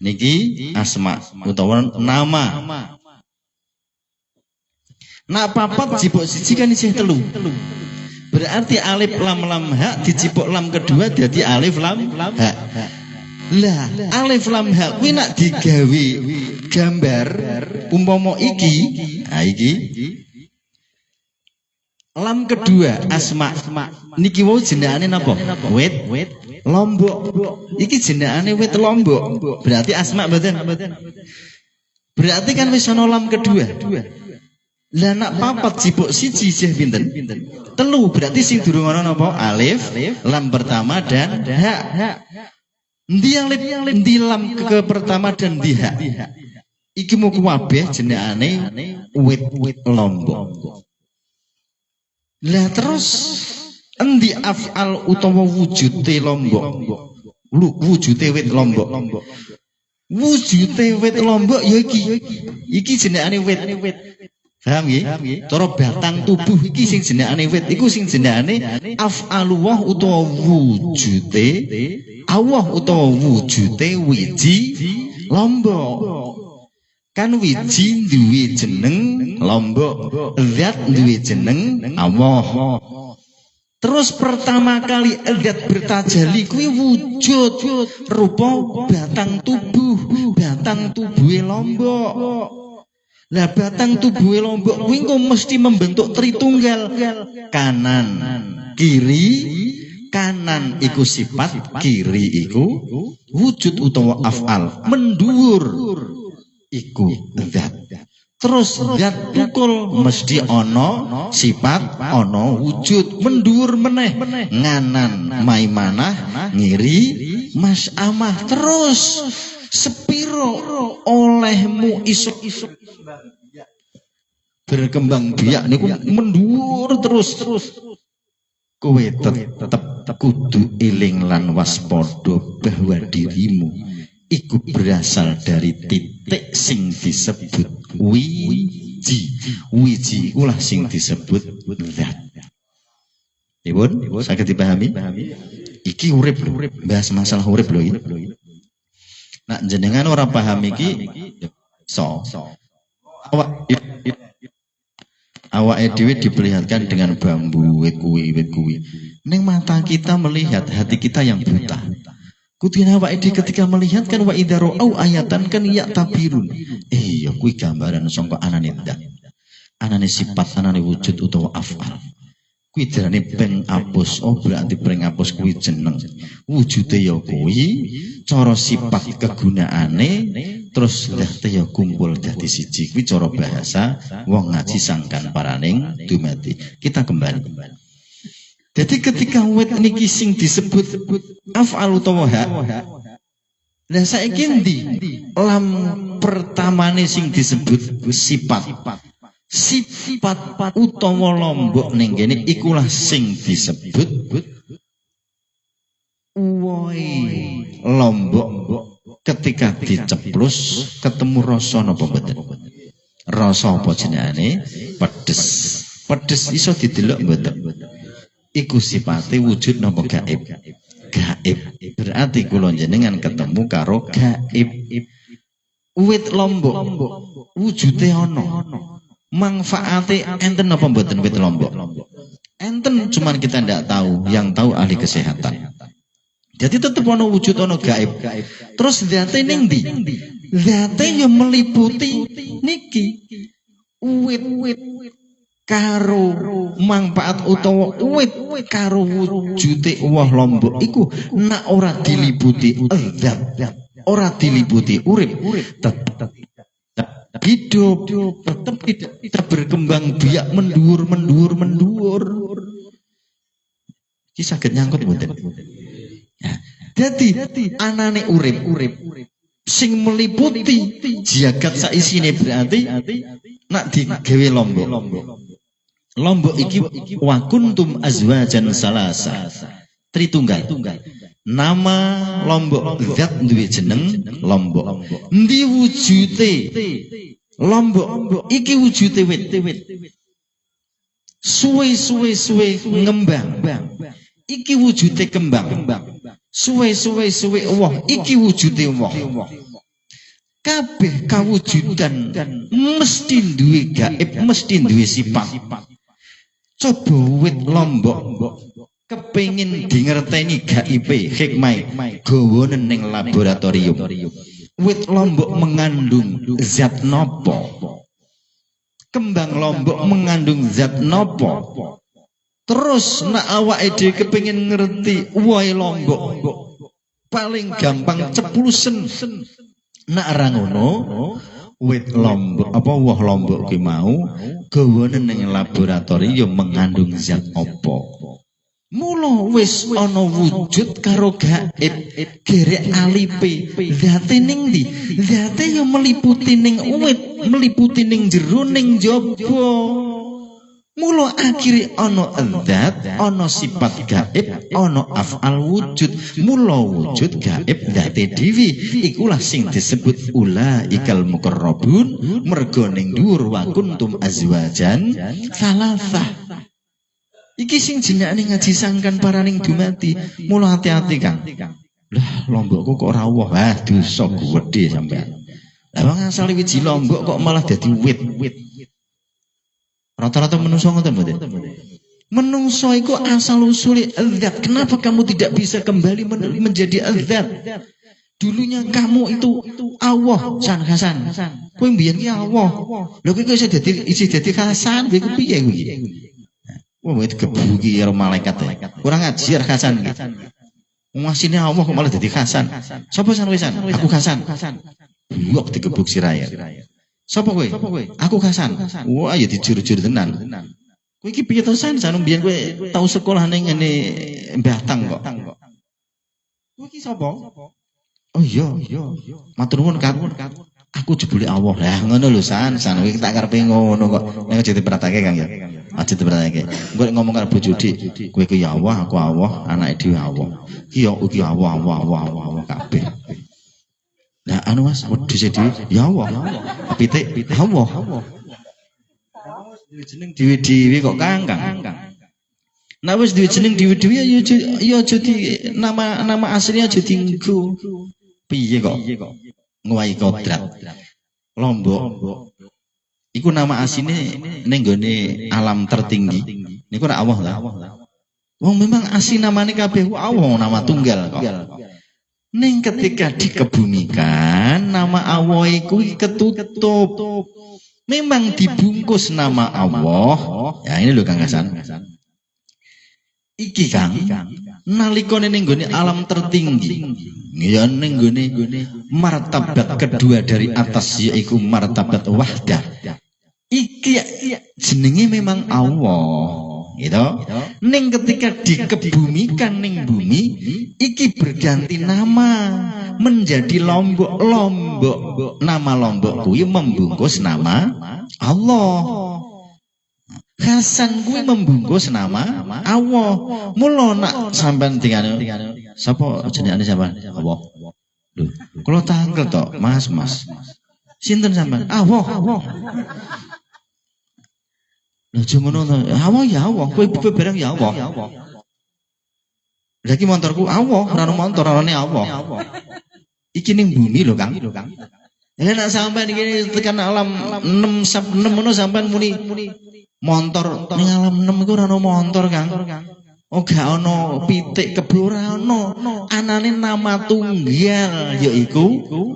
Niki asma utawa nama. Nak papat jipuk siji kan isih telu. Berarti alif lam lam ha dijipuk lam kedua jadi alif lam ha. Lah, alif lam ha kuwi nak digawe gambar umpama iki, iki lam kedua asma. Niki wau jenengane napa? Wit Lombok. Iki jenengane wit Lombok. Berarti asma mboten? Berarti kan wis ana lam kedua. Lah nak papat jipuk siji isih pinten? Telu. Berarti sing durung ana napa? Alif, lam pertama dan ha. Ndi alif, ndi lam ke pertama dan ndi ha. Iki mau kabeh jenengane wit Lombok. Lah terus endi af'al utawa wujude Lombok? Wujude wit Lombok. Wujude wit Lombok ya iki. Iki jenengane wit. Paham nggih? Cara batang tubuh iki sing jenengane wit, iku sing jenengane af'alullah utawa wujude Allah utawa wujude wiji Lombok. Kan wiji duwe jeneng Lombok, zat duwe jeneng Allah. Terus pertama kali zat bertajali kuwi wujud rupa batang tubuhe Lombok. Lah batang tubuhe Lombok kuwi kok mesti membentuk tritunggal. Kanan, kiri, kanan iku sifat, kiri iku wujud utawa af'al. Mendhuwur iku zat. Terus zat tukul mesti ana sifat, ana wujud. Mendhuwur meneh nganan maimanah, ngiri mas'amah. Terus sepiro olehmu isuk berkembang biak niku mendhuwur terus. Kowe tetep kudu eling lan waspada bahwa dirimu iku berasal dari titik sing disebut wiji. Wiji ulah sing disebut zat. Dipun saged dipahami? Iki urip lho, bahas masalah urip lho iki. Nak jenengan ora paham iki awake dhewe diperlihatkan dengan bambu wit kuwi. Ning mata kita melihat, hati kita yang buta. Kudune awake dhewe ketika melihat kan wa idza ra'au ayatan kan ya tabirun. Iya kuwi gambaran sangka anane ndak. Anane sifat, anane wujud utawa af'al. Kuwi darane peng apus. Oh berarti peng apus kuwi jeneng. Wujude ya kuwi, cara sifat kegunaane, terus dhate ya kumpul dadi siji. Kuwi cara bahasa wong ngaji sangkan paraning dumati. Kita kembali. Jadi ketika wit niki sing disebut af'al utawa ha. Lah saiki ndi lam pertamane sing disebut sifat. Sifat utawa Lombok ning kene ikulah sing disebut woi Lombok. Ketika diceplus ketemu rasa napa mboten? Rasa apa jenenge? Pedes. Pedes iso didelok mboten? Iku sifate wujud napa gaib? Gaib. Berarti kula jenengan ketemu karo gaib. Wit Lombok wujude ana. Manfaate enten apa mboten wit Lombok? Enten, cuman kita ndak tahu, yang tahu ahli kesehatan. Jadi tetep ana wujud, ana gaib. Terus zate ning ndi? Zate yo meliputi niki. Wit karo manfaat utawa wit karo wujude wah Lombok iku nak ora diliputi zat, ora diliputi urip, tetep hidup, tetap tidak berkembang biak mendhuwur. Iki saged nyangkut mboten? Ya. Jadi anane urip sing meliputi jagat saisine berarti nak digawe Lombok. Lombok iki wa kuntum azwajan salasa. Tritunggal. Nama Lombok zat duwe jeneng Lombok. Endi wujute Lombok? Iki wujute wit. Suwe ngembang. Iki wujute kembang. Suwe wah. Iki wujute wah. Kabeh kawujudan mesti duwe gaib, mesti duwe sifat. Coba wit Lombok kepengin dingerteni gaib hikmah gawane ning laboratorium. Wit Lombok mengandung zat nopo? Kembang Lombok mengandung zat nopo? Terus nak awake dhewe kepengin ngerti wae Lombok paling gampang ceplusen. Nak ra ngono wit Lombok apa woh Lombok ki mau gawane ning laboratorium mengandung zat apa? Mula wis ana wujud karo gaib gerek alipe zate ning ndi? Zate yo meliputi ning wit, meliputi ning jero ning jaba. Mula akhire ana zat, ana sifat gaib, ana afal wujud. Mula wujud gaib zate dhewe ikulah sing disebut ulaikal muqarrabun, mergo ning dhuwur wa kuntum azwajan salasah. Iki sing jenenge ngaji sangkan paraning dumati. Mula hati-hati Kang. Lah Lombokku kok ora woh. Wah dosa gedhe sampean. Lah wong asal wiji Lombok kok malah dadi wit. Rata-rata menungso ngoten mboten? Menungso iku asal usule zat. Kenapa kamu tidak bisa kembali menjadi zat? Dulunya kamu itu Allah, Hasan. Kowe mbiyen ki Allah. Lha kowe iso dadi Hasan, kowe piye kowe iki? Wah, itu kebuki karo malaikat ya. Kurang ajar Hasan iki. Wong asine Allah kok malah dadi Hasan. Sapa san wisan? Aku Hasan. Buak dikebuk sirahe. Sapa kowe? Aku Hasan. Wah, ya dijur-jur tenan. Kowe iki piye to San? San mbiyen kowe tau sekolah ning ngene Mbah Tang kok. Kowe iki sapa? Oh iya. Matur nuwun Kang. Aku jebule Allah. Lah ngono lho San kowe tak karepe ngono kok. Nek aja dipratake Kang ya. Aja dipratake. Engko ngomong karo bojo dik, kowe iki ya Allah, aku Allah, anake dhewe Allah. Iki ya iki Allah kabeh. Nah anu Mas, wedhus dhewe ya Allah. Pitik Allah. Duwe jeneng dhewe-dhewe kok Kang. Nek wis duwe jeneng dhewe-dhewe ya aja di nama aslinya aja dienggo. Piye kok? Nguwai kodrat. Lombok. Iku nama asine ning gone alam tertinggi. Niku ora Allah ta. Wong memang asli namane kabeh Allah, nama tunggal kok. Ning ketika dikebumikan nama Allah iku ketutup. Memang dibungkus nama Allah. Ya ini lho Kang Hasan. Iki Kang, nalikane ning gone alam tertinggi. Ya ning gone martabat kedua dari atas yaiku martabat wahdah. Iki jenenge memang Allah, gitu. Ning ketika dikebumikan ning bumi, iki berganti nama menjadi Lombok. Nama Lombok kuwi membungkus nama Allah. Hasan kuwi membungkus nama Allah. Mula nak sampean tingane sapa jenenge sampean? Allah. Lho, kula tangkel tok, Mas. Sinten sampean? Allah. Lah ngono to. Allah ya Allah, kowe bareng ya Allah. Lah iki montorku Allah, ora ono montor, orane Allah. Iki ning bumi lho, Kang. Lah nek sampean iki tekan alam 6 ngono sampean muni montor ning alam 6 iku ora ono montor, Kang. Oh gak ono pitik kebo ora ono. Anane nama tunggal yaiku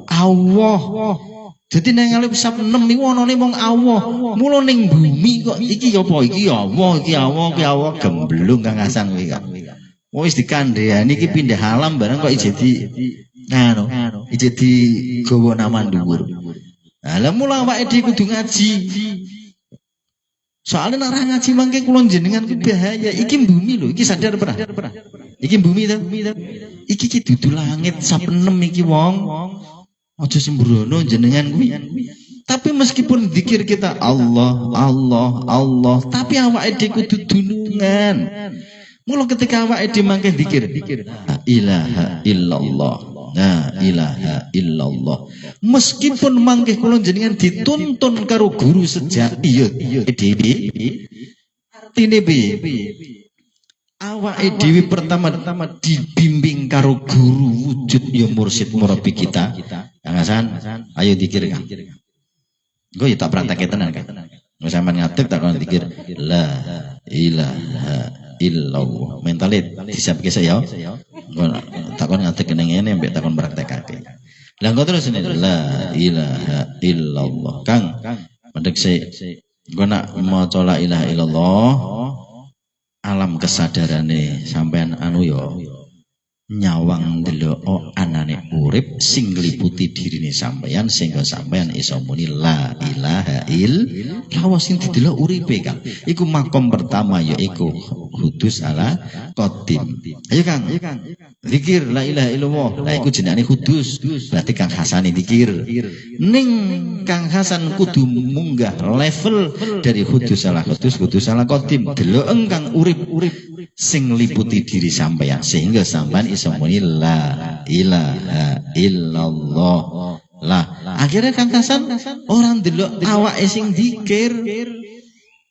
Allah. Jadi nang alam 6 iku anane wong Allah. Mula ning bumi kok iki apa iki Allah, iki Allah gemblung Kang Hasan kuwi Kang. Wis dikandhani iki pindah alam bareng kok jadi jadi gawa nama dhuwur. Lah mula awake dhewe kudu ngaji. Soalnya nek ora ngaji mangke kula jenengan ku bahaya. Iki bumi lho, iki sadar ora? Iki bumi ta? Iki ki dudu langit sapenem iki wong. Aja sembrono jenengan kuwi. Tapi meskipun zikir kita Allah, tapi awake dhewe kudu dunungan. Mula ketika awake dhewe mangke zikir, la ilaha illallah, la ilaha illallah. Meskipun mangke kula jenengan dituntun karo guru sejak iya dhewe. Artine piye? Awake dhewe pertama-tama dibimbing karo guru wujud ya mursyid murabi kita. Kang Hasan, ayo zikir Kang. Engko ya tak praktekke tenan Kang. Wis sampean ngadeg tak kon zikir la ilaha illallah. Mentalit disiapke saya. Takon ngadeg ning ngene mbek takon praktekake. Lah engko terus ini la ilaha illallah. Kang, mendek sik. Engko nak maca la ilaha illallah, alam kesadarane sampean anu yo nyawang ndelok anane urip sing ngliputi dirine sampean sehingga sampean iso muni la ilaha illallah sing didelok uripe Kang. Iku makom pertama yaiku hudus ala qadim. Ayo Kang. Zikir la ilaha illallah. Lah iku jenenge hudus. Berarti Kang Hasan zikir. Ning Kang Hasan kudu munggah level dari hudus ala qadim. Delok engkang urip-urip sing liputi diri sampeyan sehingga sampean iso muni la ilaha illallah. Lah akhirnya Kang Hasan orang delok awake sing zikir,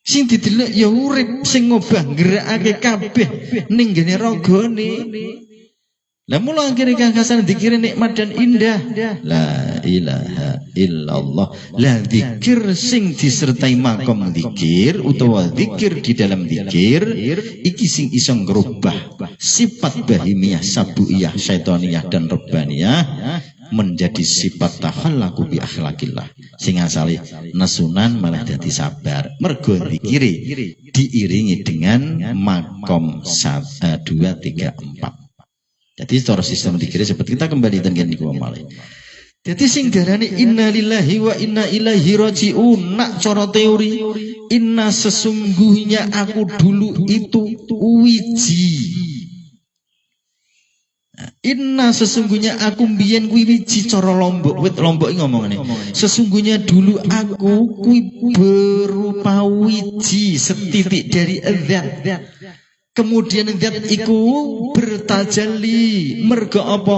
sing didelok ya urip sing ngobah gerakake kabeh ning ngene ragane. Lah mula akhirnya Kang Hasan zikir nikmat dan indah. La ilaha illallah. Lah zikir sing disertai makom zikir utawa zikir di dalam zikir iki sing iso ngrubah sifat bahimiyah, sabuiyah, syaitoniyah dan rabbaniyah menjadi sifat tahallaku bi akhlakillah. Sing asale nesunan malah dadi sabar. Mergo zikire diiringi dengan makom 1 2 3 4. Jadi secara sistem dikira seperti kita kembali dengan niku malih. Jadi sing darane inna lillahi wa inna ilaihi rajiun. Nak cara teori inna sesungguhnya aku dulu itu wiji. Inna sesungguhnya aku mbiyen kuwi wiji cara Lombok, wit Lombok iki ngomongane. Sesungguhnya dulu aku kuwi berupa wiji setitik dari zat. Kemudian zat iku bertajalli mergo apa?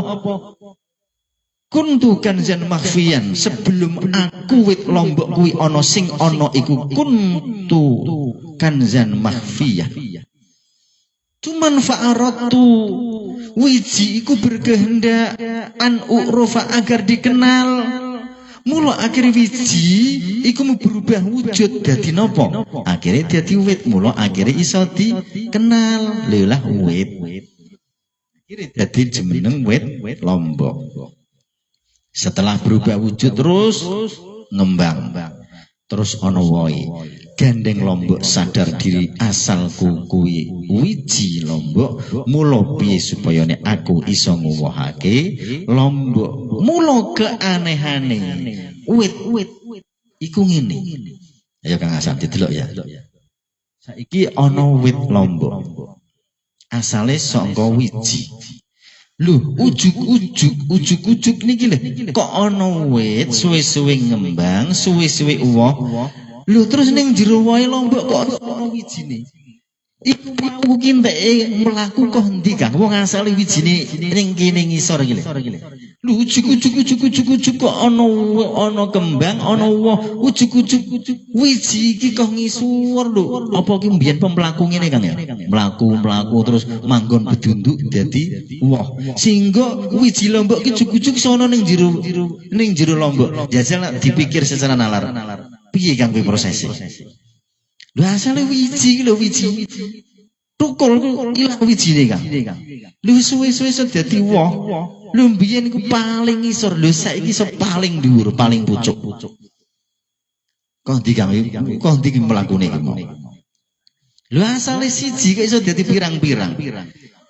Kuntu kanzan makhfiyan. Sebelum aku wit Lombok kuwi ana sing ana iku kuntu kanzan makhfiyah. Cuman fa'aratu wiji iku berkehendak an u'rufa agar dikenal. Mula akhirnya wiji iku berubah wujud dadi napa? Akhirnya dadi wit. Mula akhirnya iso dikenal. Lha wit. Akhirnya dadi jeneng wit Lombok. Setelah berubah wujud terus ngembang. Terus ana wohe. Gandeng Lombok sadar diri asalku kuwi wiji Lombok. Mula piye supaya nek aku iso nguwuhake Lombok. Mula keanehane wit iku ngene. Ayo Kang Hasan didelok ya. Saiki ana wit Lombok. Asale saka wiji. Lho, ujuk-ujuk niki lho. Kok ana wit suwe-suwe ngembang, suwe-suwe uwoh. Lho terus ning jero wae Lombok kok ana wijine. Iku mau ki enteke mlaku kok endi Kang? Wong asale wijine ning kene ngisor iki lho. Lho ujuk-ujuk kok ana kembang, ana woh, ujuk-ujuk wiji iki kok ngisor lho. Apa ki mbiyen pemlaku ngene Kang ya? Mlaku terus manggon bedunduk dadi woh. Sehingga wiji Lombok ki ujuk-ujuk sono ning jero Lombok. Jajal dipikir secara nalar. Piye Kang kuwi prosese? Lho asale wiji lho wiji. Tukul ilang wijine Kang. Lho suwe-suwe iso dadi woh. Lho mbiyen iku paling ngisor, lho saiki iso paling dhuwur, paling pucuk. Kok ndi Kang? Kok ndi ki mlakune iki mau? Lho asale siji kok iso dadi pirang-pirang.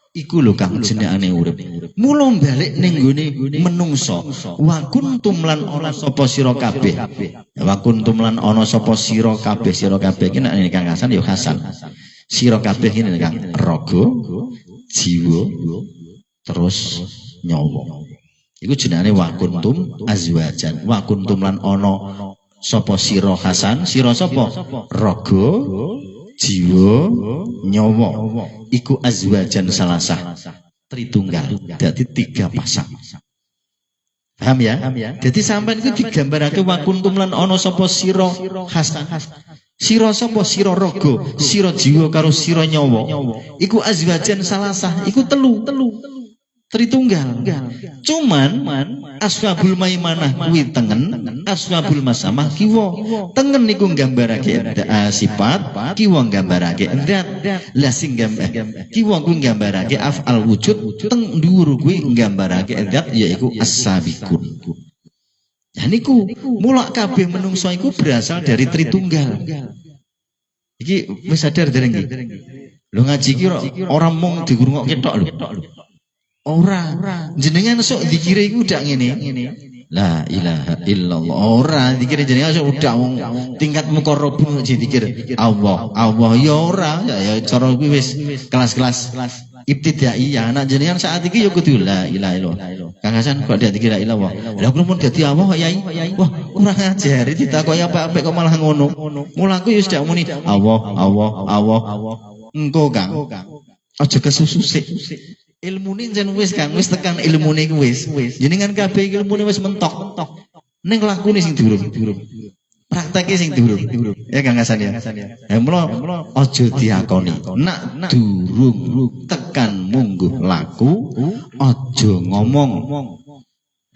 Iku lho Kang jenengane urip. Mula balik ning nggone menungso. Wa kuntum lan ana sapa sira kabeh. Wa kuntum lan ana sapa sira kabeh iki nek Kang Hasan ya Hasan. Sira kabeh iki Kang raga, jiwa, terus nyawa. Iku jenengane wa kuntum azwajan. Wa kuntum lan ana sapa sira Hasan, sira sapa? Raga, jiwa, nyawa. Iku azwajan salasah. Tritunggal. Dadi 3 pasang. Paham ya? Jadi sampean iku digambarake wa kuntum lan ana sapa sira hasan. Sira sapa sira raga, sira jiwa karo sira nyawa. Iku azwajan salasah, iku telu. Tritunggal. Cuman aswabul maimanah kuwi tengen, aswabul masamah kiwa. Tengen niku nggambarake sifat, kiwa nggambarake zat. Lah sing kiwa kuwi nggambarake af'al wujud, teng dhuwur kuwi nggambarake zat yaiku as-sabiqun. Ya niku mulak kabeh menungso iku berasal dari Tritunggal. Iki wis sadar dereng iki? Lho ngaji ki ora mung digurungokke tok lho. Ora, jenengan sok dikira iku udah ngene. La ilaha illallah. Ora dikira jenengan sok udah wong tingkat muqarrabun dikira Allah ya ora. Ya cara kuwi wis kelas-kelas ibtidaiyah. Anak jenengan saat iki ya kudu la ilaha illallah. Kang Hasan kok dak dikira ilallah. Lah kok mun dadi Allah Yai. Wah, ora ngajari ditakoki apa-apa kok malah ngono. Mulaku ya sudah muni Allah. Engko Kang. Aja kesusu sik. Ilmune jan wis Kang, wis tekan ilmune ku wis. Jenengan kabeh ilmune wis mentok. Ning lakune sing durung. Prakteke sing durung. Ya Kang Hasan ya. Ya mula aja diakoni. Nak durung tekan mungguh laku, aja ngomong.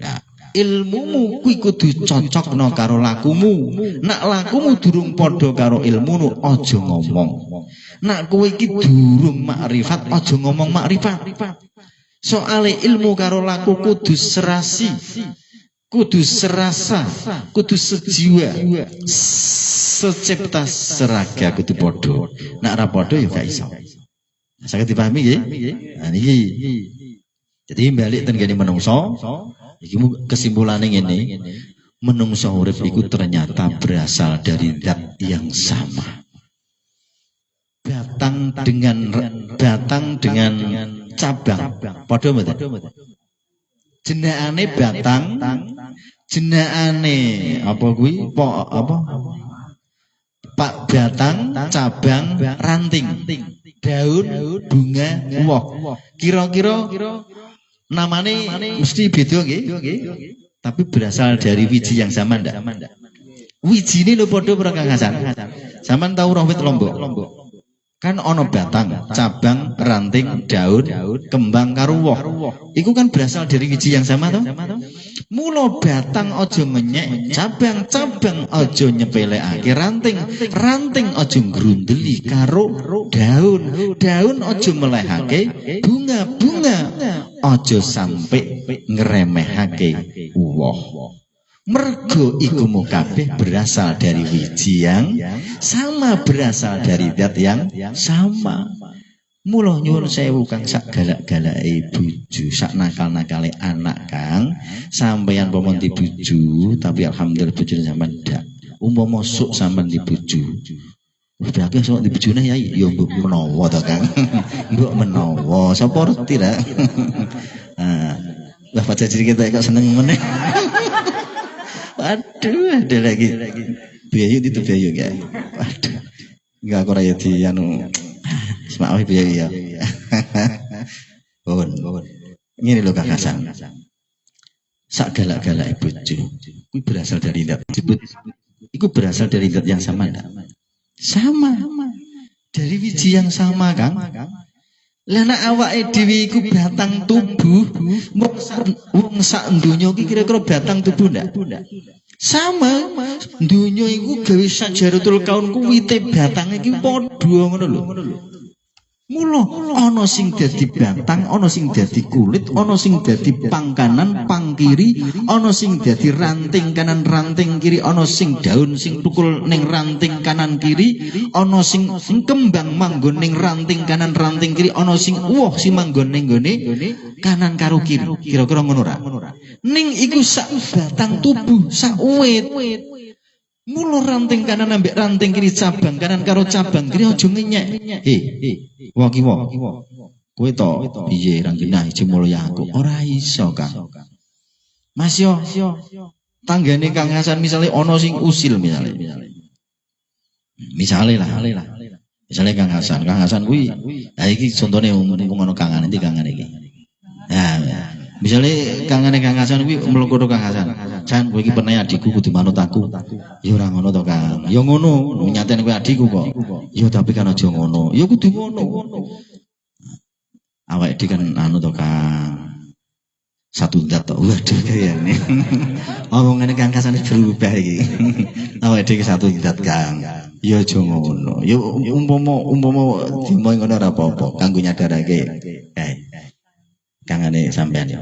Ya, ilmumu kuwi kudu cocokno karo lakumu. Nak lakumu durung padha karo ilmunu, aja ngomong. Nak kowe iki durung makrifat, aja ngomong makrifat. Soale ilmu karo laku kudu serasi, kudu serasa, kudu sejiwa, secipta seraga kudu padha. Nak ora padha ya gak iso. Saged dipahami nggih? Nah niki. Jadi balik ten gene menungso, iki kesimpulane ngene. Menungso urip iku ternyata berasal dari zat yang sama. Batang dengan cabang. Padha mboten? Jenengane batang, jenengane apa kuwi? Pak batang, cabang, ranting. Daun, bunga, woh. Kira-kira namane mesti beda nggih? Tapi berasal dari wiji yang sama ndak? Wijine lho padha ora Kang Hasan. Sampeyan tahu roh wit Lombok? Kan ono batang, cabang, ranting, daun, kembang karo woh. Iku kan berasal dari wiji yang sama toh? Mula batang aja menyek, cabang aja nyepelekake, ranting aja grundeli karo daun aja melehake, bunga aja sampai ngeremehake woh. Mergo iku kabeh berasal dari wiji yang sama, berasal dari zat yang sama. Mula nyuwun sewu Kang, sak galak-galake bojo, sak nakal-nakale anak Kang, sampeyan pomon di bojo, tapi alhamdulillah bojone sampean ndak. Umpama sok sampean di bojo. Berarti sok di bojone ya mbok menawa to Kang. Mbok menawa, sapa ngerti ra? Lah baca ciri kita kok seneng meneh. Waduh, ada lagi. Biayu itu biayu ya. Waduh. Enggak aku raya di anu. Maaf biayu ya. Bon. Ini lho Kang Hasan. Sak galak-galak bojo. Kuwi berasal dari zat. Iku berasal dari zat yang sama enggak? Sama. Dari wiji yang sama, Kang. Lah nek awake dhewe iku batang tubuh, wong sak donya iki kira-kira batang tubuh ndak? Sama. Donya iku gawe sajaratul kaun ku wite batang iki padha ngono lho. Mula ana sing dadi batang, ana sing dadi kulit, ana sing dadi pang kanan, pang kiri, ana sing dadi ranting kanan, ranting kiri, ana sing daun sing tukul ning ranting kanan kiri, ana sing kembang manggon ning ranting kanan, ranting kiri, ana sing woh sing manggon ning gone kanan karo kiri. Kira-kira ngono ra? Ning iku sak batang tubuh, sak wit. Mula ranting kanan ambek ranting kiri, cabang kanan karo cabang kiri aja ngenyek. Wah ki wah. Kowe to piye ra genah iki mulya aku. Ora iso, Kang. Mas yo tanggane Kang Hasan misale ana sing usil misale. Misale lah. Misalnya Kang Hasan kuwi ha iki contone mumpung ana kangane iki kangane iki. Nah, misalnya Kang Hasan kuwi mlengkono Kang Hasan. Jan kowe iki peneh adikku kudu manut aku. Ya ora ngono to, Kang. Ya ngono, nyaten kowe adikku kok. Ya tapi kan aja ngono. Ya kudu ngono. Awake dhewe kan anu to, Kang. Satu zat to. Waduh kayane. Omongane Kang Hasan berubah iki. Awake dhewe satu zat, Kang. Ya aja ngono. Ya umpama dimoy ngono ora apa-apa. Kanggo nyadarake. Kangane sampean ya.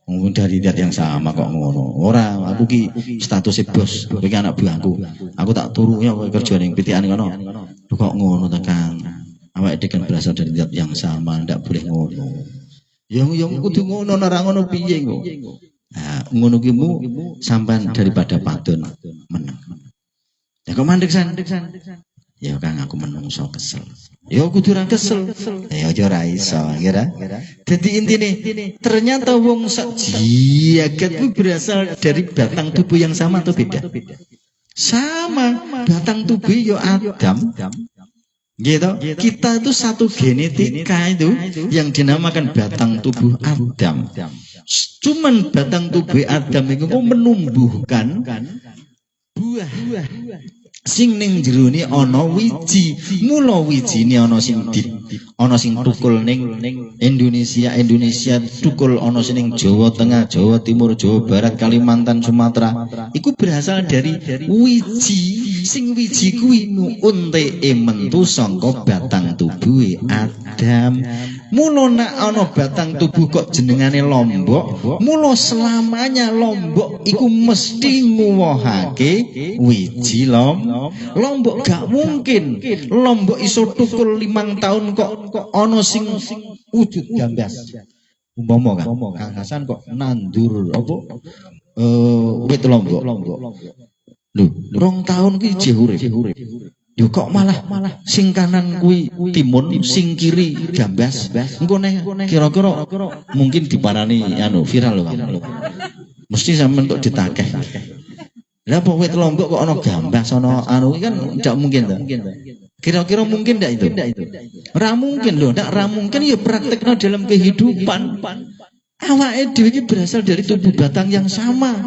Mungkin dari zat yang sama kok ngono. Ora, aku ki statusé bos, kowe ki anak buahku. Aku tak turu ya kowe kerja ning pitikane kono. Kok ngono to, Kang? Awake dhewe kan berasal dari zat yang sama, ndak boleh ngono. Ya kudu ngono ora ngono piye kok. Nah, ngono ki mu sampean daripada padon meneng. Ya kok mandek san. Ya Kang aku menungso kesel. Ya kudu ora kesel. Ya aja ora iso, kira. Dadi intine ternyata wong sak jagat ku berasal dari batang tubuh yang sama atau beda? Sama, batang tubuh ya Adam. Gitu. Kita itu satu genetika itu yang dinamakan batang tubuh Adam. Cuman batang tubuh Adam itu menumbuhkan buah. Sing ning jerone ana wiji, mula wijine ana sing tukul ning Indonesia, tukul ana sing ning Jawa Tengah, Jawa Timur, Jawa Barat, Kalimantan, Sumatera. Iku berasal dari wiji. Sing wiji kuwi unteke metu saka batang tubuhe Adam. Mula nek ana batang tubuh kok jenengane Lombok, mula selamanya Lombok iku mesti nguwuhake wiji Lombok gak mungkin Lombok iso tukul 5 tahun kok ana sing wujud gambas. Umpama Kang Hasan kok nandur apa wit Lombok. Lho, 2 tahun kuwi jeh urip. Yo kok malah sing kanan kuwi timun, sing kiri gambas. Engko nek kira-kira mungkin diparani viral lho, Kang. Mesti sampean kok ditakeh. Lah apa wit Lombok kok ana gambas ana kan ndak mungkin to. Kira-kira mungkin ndak itu? Ora mungkin lho, ndak ora mungkin ya praktekno dalam kehidupan. Awake dhewe iki berasal dari tubuh batang yang sama.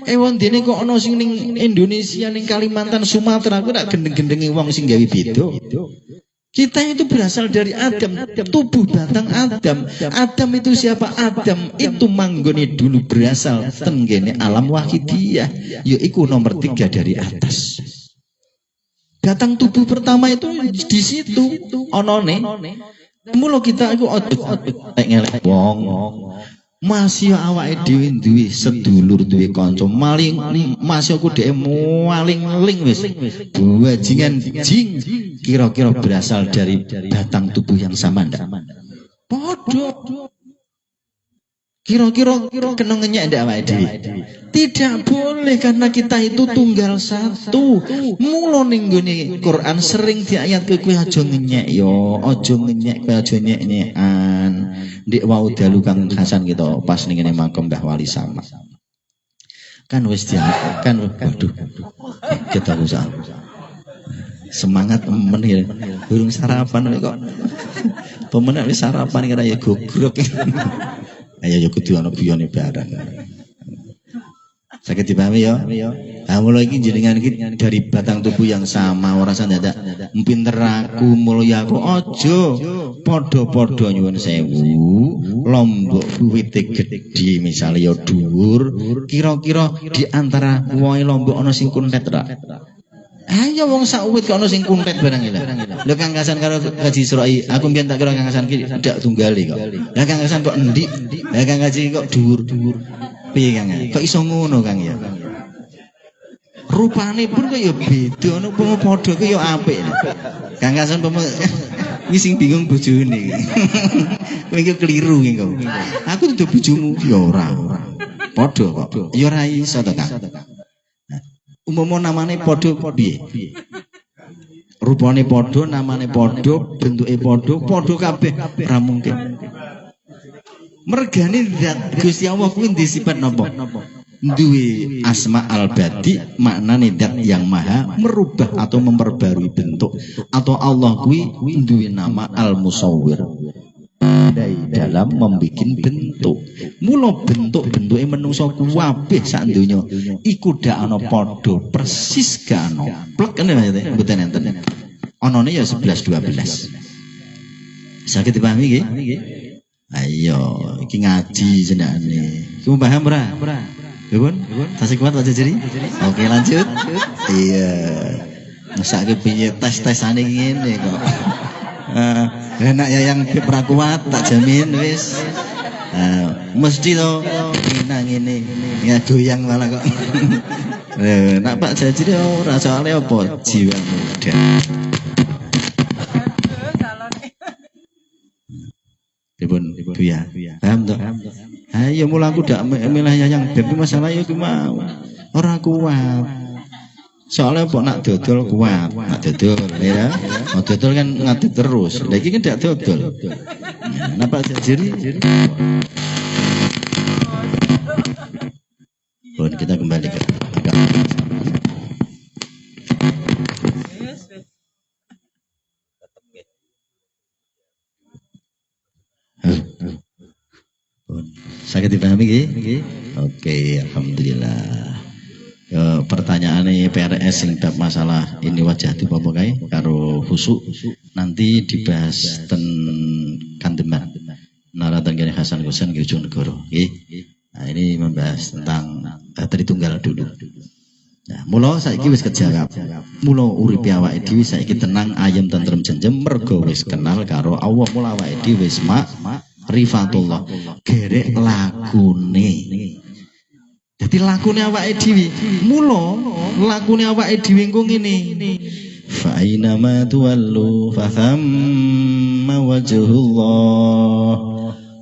Ewan dene kok ana sing ning Indonesia, ning Kalimantan, Sumatera, aku tak gendeng-gendengi wong sing gawe beda. Kita itu berasal dari Adam, tubuh batang Adam. Adam itu siapa? Adam itu manggone dulu berasal tenggene alam wahidiyah, yaiku nomor 3 dari atas. Batang tubuh pertama itu di situ onone. Mula kita iku ngelek wong. Masih awake dhewe duwe sedulur, duwe kanca maling, masih aku dhek maling-ling wis. Bajingan jing kira-kira berasal dari batang tubuh yang sama ndak? Padha. Kira-kira kena ngenyek ndak awake dhewe? Tidak boleh karena kita itu tunggal satu. Mula ning nggone Quran sering diayatke kowe aja ngenyek yo, aja ngenyek, kowe aja nyek-nyekan. Ndik wau dalu Kang Hasan gitu pas ning ngene makam Mbah Wali sama. Kan wis kan waduh. Kita usah. Semangat men ya. Burung sarapan kok. Pemenang wis sarapan kira ya gogrok. Ayo yo kudu ana biyone barang. Sakit dipahami ya? Nah, mulai ini jenengan iki dari batang tubuh yang sama, ora sandadak pinter aku, mulya aku aja padha-padha nyuwun sewu. Lombok wite gedhe misale ya dhuwur, kira-kira di antara wohe Lombok ana sing kuntet ra? Ayo wong sak uwit kok ana sing kuntet barang iki. Lho Kang Hasan karo Haji Surai, aku mbiyen tak kira Kang Hasan ki ndak tunggale kok. Lah Kang Hasan kok endik? Lah Kang Haji kok dhuwur-dhuwur. Piye Kang? Kok iso ngono Kang ya? Rupane pun kok ya beda, ono padha ku ya apik. Kang Hasan iki sing bingung bojone iki. Kowe iki keliru iki kok. Aku dudu bojomu ya ora. Padha kok. Ya ora iso to Kang. Umpama namane padha piye? Rupane padha, namane padha, bentuke padha kabeh ora mungkin. Mergane zat Gusti Allah kuwi ndek sifat napa? duwe asma al-badi maknane zat yang maha merubah atau memperbarui bentuk, atau Allah kuwi duwe nama al-musawwir dalam membuat bentuk. Mula bentuk-bentuke menungso kabeh sak donya iku dak ana padha persis gak ana plek ngene maksudnya mboten enten anane ya 11 12 saged dipahami nggih. Ayo iki ngaji jenenge iki paham ora Bun tasik kuat aja jadi oke lanjut. Iya mesake piye tes-tesane ngene kok. Enak ya yang pra kuat tak jamin wis. Mesti to nang ngene ya goyang malah kok. Nak Pak Jajri ora soalé apa jiwa muda. Dipun ya. Paham to? Ayo mula aku dak milih yang beb masalah yo ki mau. Ora kuat. Soalnya kok nak dodol kuat, nak dodol ya. Mau dodol kan ngadeg terus. Lagi kan tidak dodol. Napa jadi? Bon, kita kembali ke Sakit dipahami nggih? Oke, alhamdulillah. Pertanyaannya PRS yang bab masalah ini wajah tipe apa kae karo khusuk nanti dibahas ten kandeman naratan gini Hasan Husain Bojonegoro. Nah ini membahas tentang Tritunggal dulu. Nah, mula saiki wis kejawab. Mula uripe awake dhewe saiki tenang ayem tentrem jenjem mergo wis kenal karo Allah. Mula awake dhewe wis rifatullah gerek lagune. Jadi lakune awake dhewe. Mula lakune awake dhewe engko ngene. Fa aina ma tuwallu fa thamma wajhullah.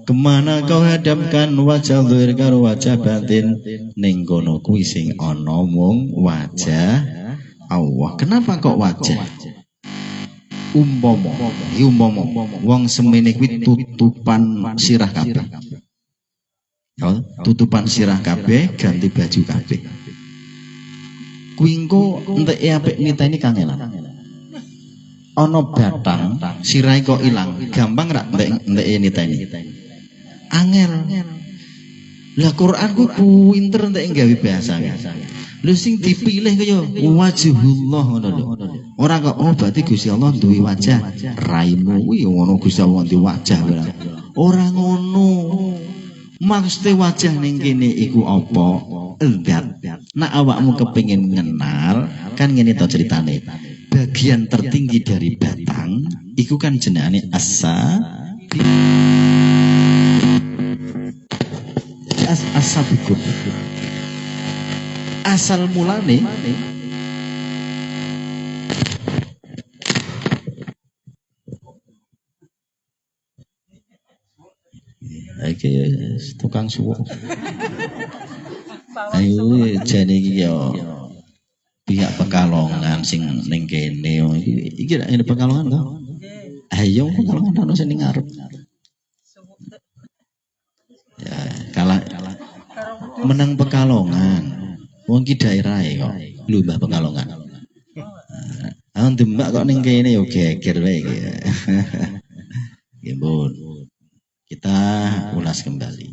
Kemana kau hadapkan wajah zahir karo wajah batin ning kono kuwi sing ana mung wajah Allah. Kenapa kok wajah? Umpama wong semene kuwi tutupan sirah kabeh. Tutupan sirah kabeh, ganti baju kabeh. Kuwi engko enteke apik niteni kangelan. Ana batang sirahe kok ilang, gampang ra enteke niteni. Angel. Lah Quran ku pinter entek gawe bahasa. Lho sing dipilih kaya wajhullah ngono lho. Ora kok berarti Gusti Allah duwe wajah. Raimu kuwi ngono Gusti Allah duwe wajah. Ora ngono. Maksudnya wajah ning kene iku apa? Zat. Nak awakmu kepengin ngenal kan ngene to ceritane. Bagian tertinggi dari batang iku kan jenenge asabikun. Asal mulane tukang suwo. Ayo jane iki yo pihak Pekalongan sing ning kene iki ini Pekalongan to? Ayo Pekalongan ono sing ngarep. Ya, kalah menang Pekalongan. Wong ki daerahe kok. Lho Mbah Pekalongan. Demak kok ning kene yo geger wae iki. Nggih, Bun. Kita ulas kembali.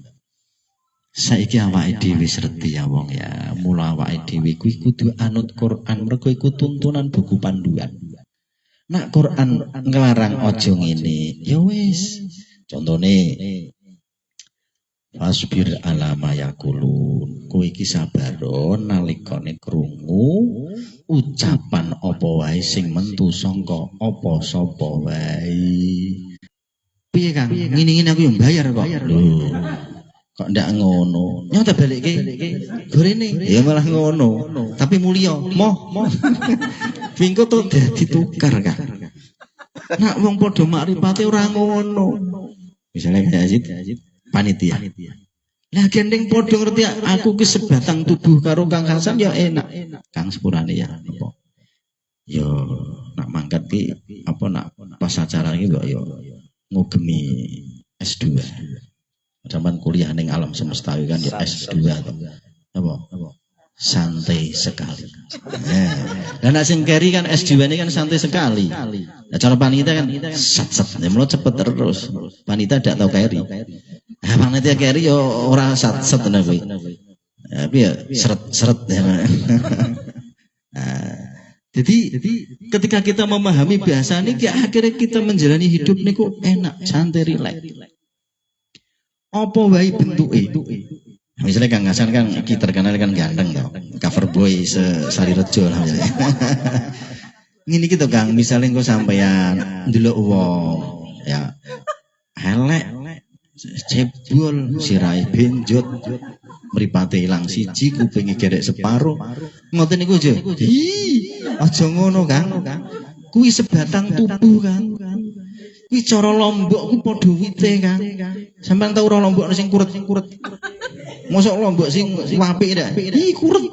Saiki awake dhewe serti ya wong ya. Mula awake dhewe kuwi kudu anut Quran, mergo iku tuntunan buku panduan. Nak Quran nglarang aja ngene, ya wis. Contone Fasbir alama yakulun. Kowe iki sabar nalikane krungu ucapan apa wae sing mentu sangka apa sapa wae. Piye Kang? Ngene-ngene aku yo mbayar kok. Lho. Kok ndak ngono? Nyata balikke gorene. Ya malah ngono. Tapi mulia. Moh. Pingko to dadi tukar Kang. Nak wong padha makrifate ora ngono. Misale Yazid panitia. Lah gendeng padha ngerti aku ki sebatang tubuh karo Kang Hasan ya enak. Kang sepurane ya apa? Ya nak mangkat ki apa nak pas acara iki kok ya ngugemi S2. Zaman kuliah ning alam semesta kan ya S2 to. Apa? Santai sekali. Dan nek sing keri kan S2 ini kan santai sekali. Nah, cara panitia kan sat-sat, mulu cepet terus. Panitia tidak tahu keri. Nah, panitia keri yo ora sat-sat nabi. Tapi ya seret-seret ya. Jadi ketika kita memahami bahasa ini, akhirnya kita menjalani hidup niku enak, santai, rileks. Apa wae bentuke? Misalnya Kang Hasan kan iki terkenal kan ganteng toh. Cover boy Sari Rejo lah misalnya. Ngene iki to Kang, misalnya engko sampeyan ndelok wong ya elek, cebol, sirahe benjot, mripate ilang siji, kupinge gerek separo. Ngoten niku aja. Aja ngono Kang. Kuwi sebatang tubuh Kang. Kuwi cara Lombok ku padha wite Kang. Sampeyan tau ora Lombok sing kuret. Mosok Lombok sing apik ndak? Kuret.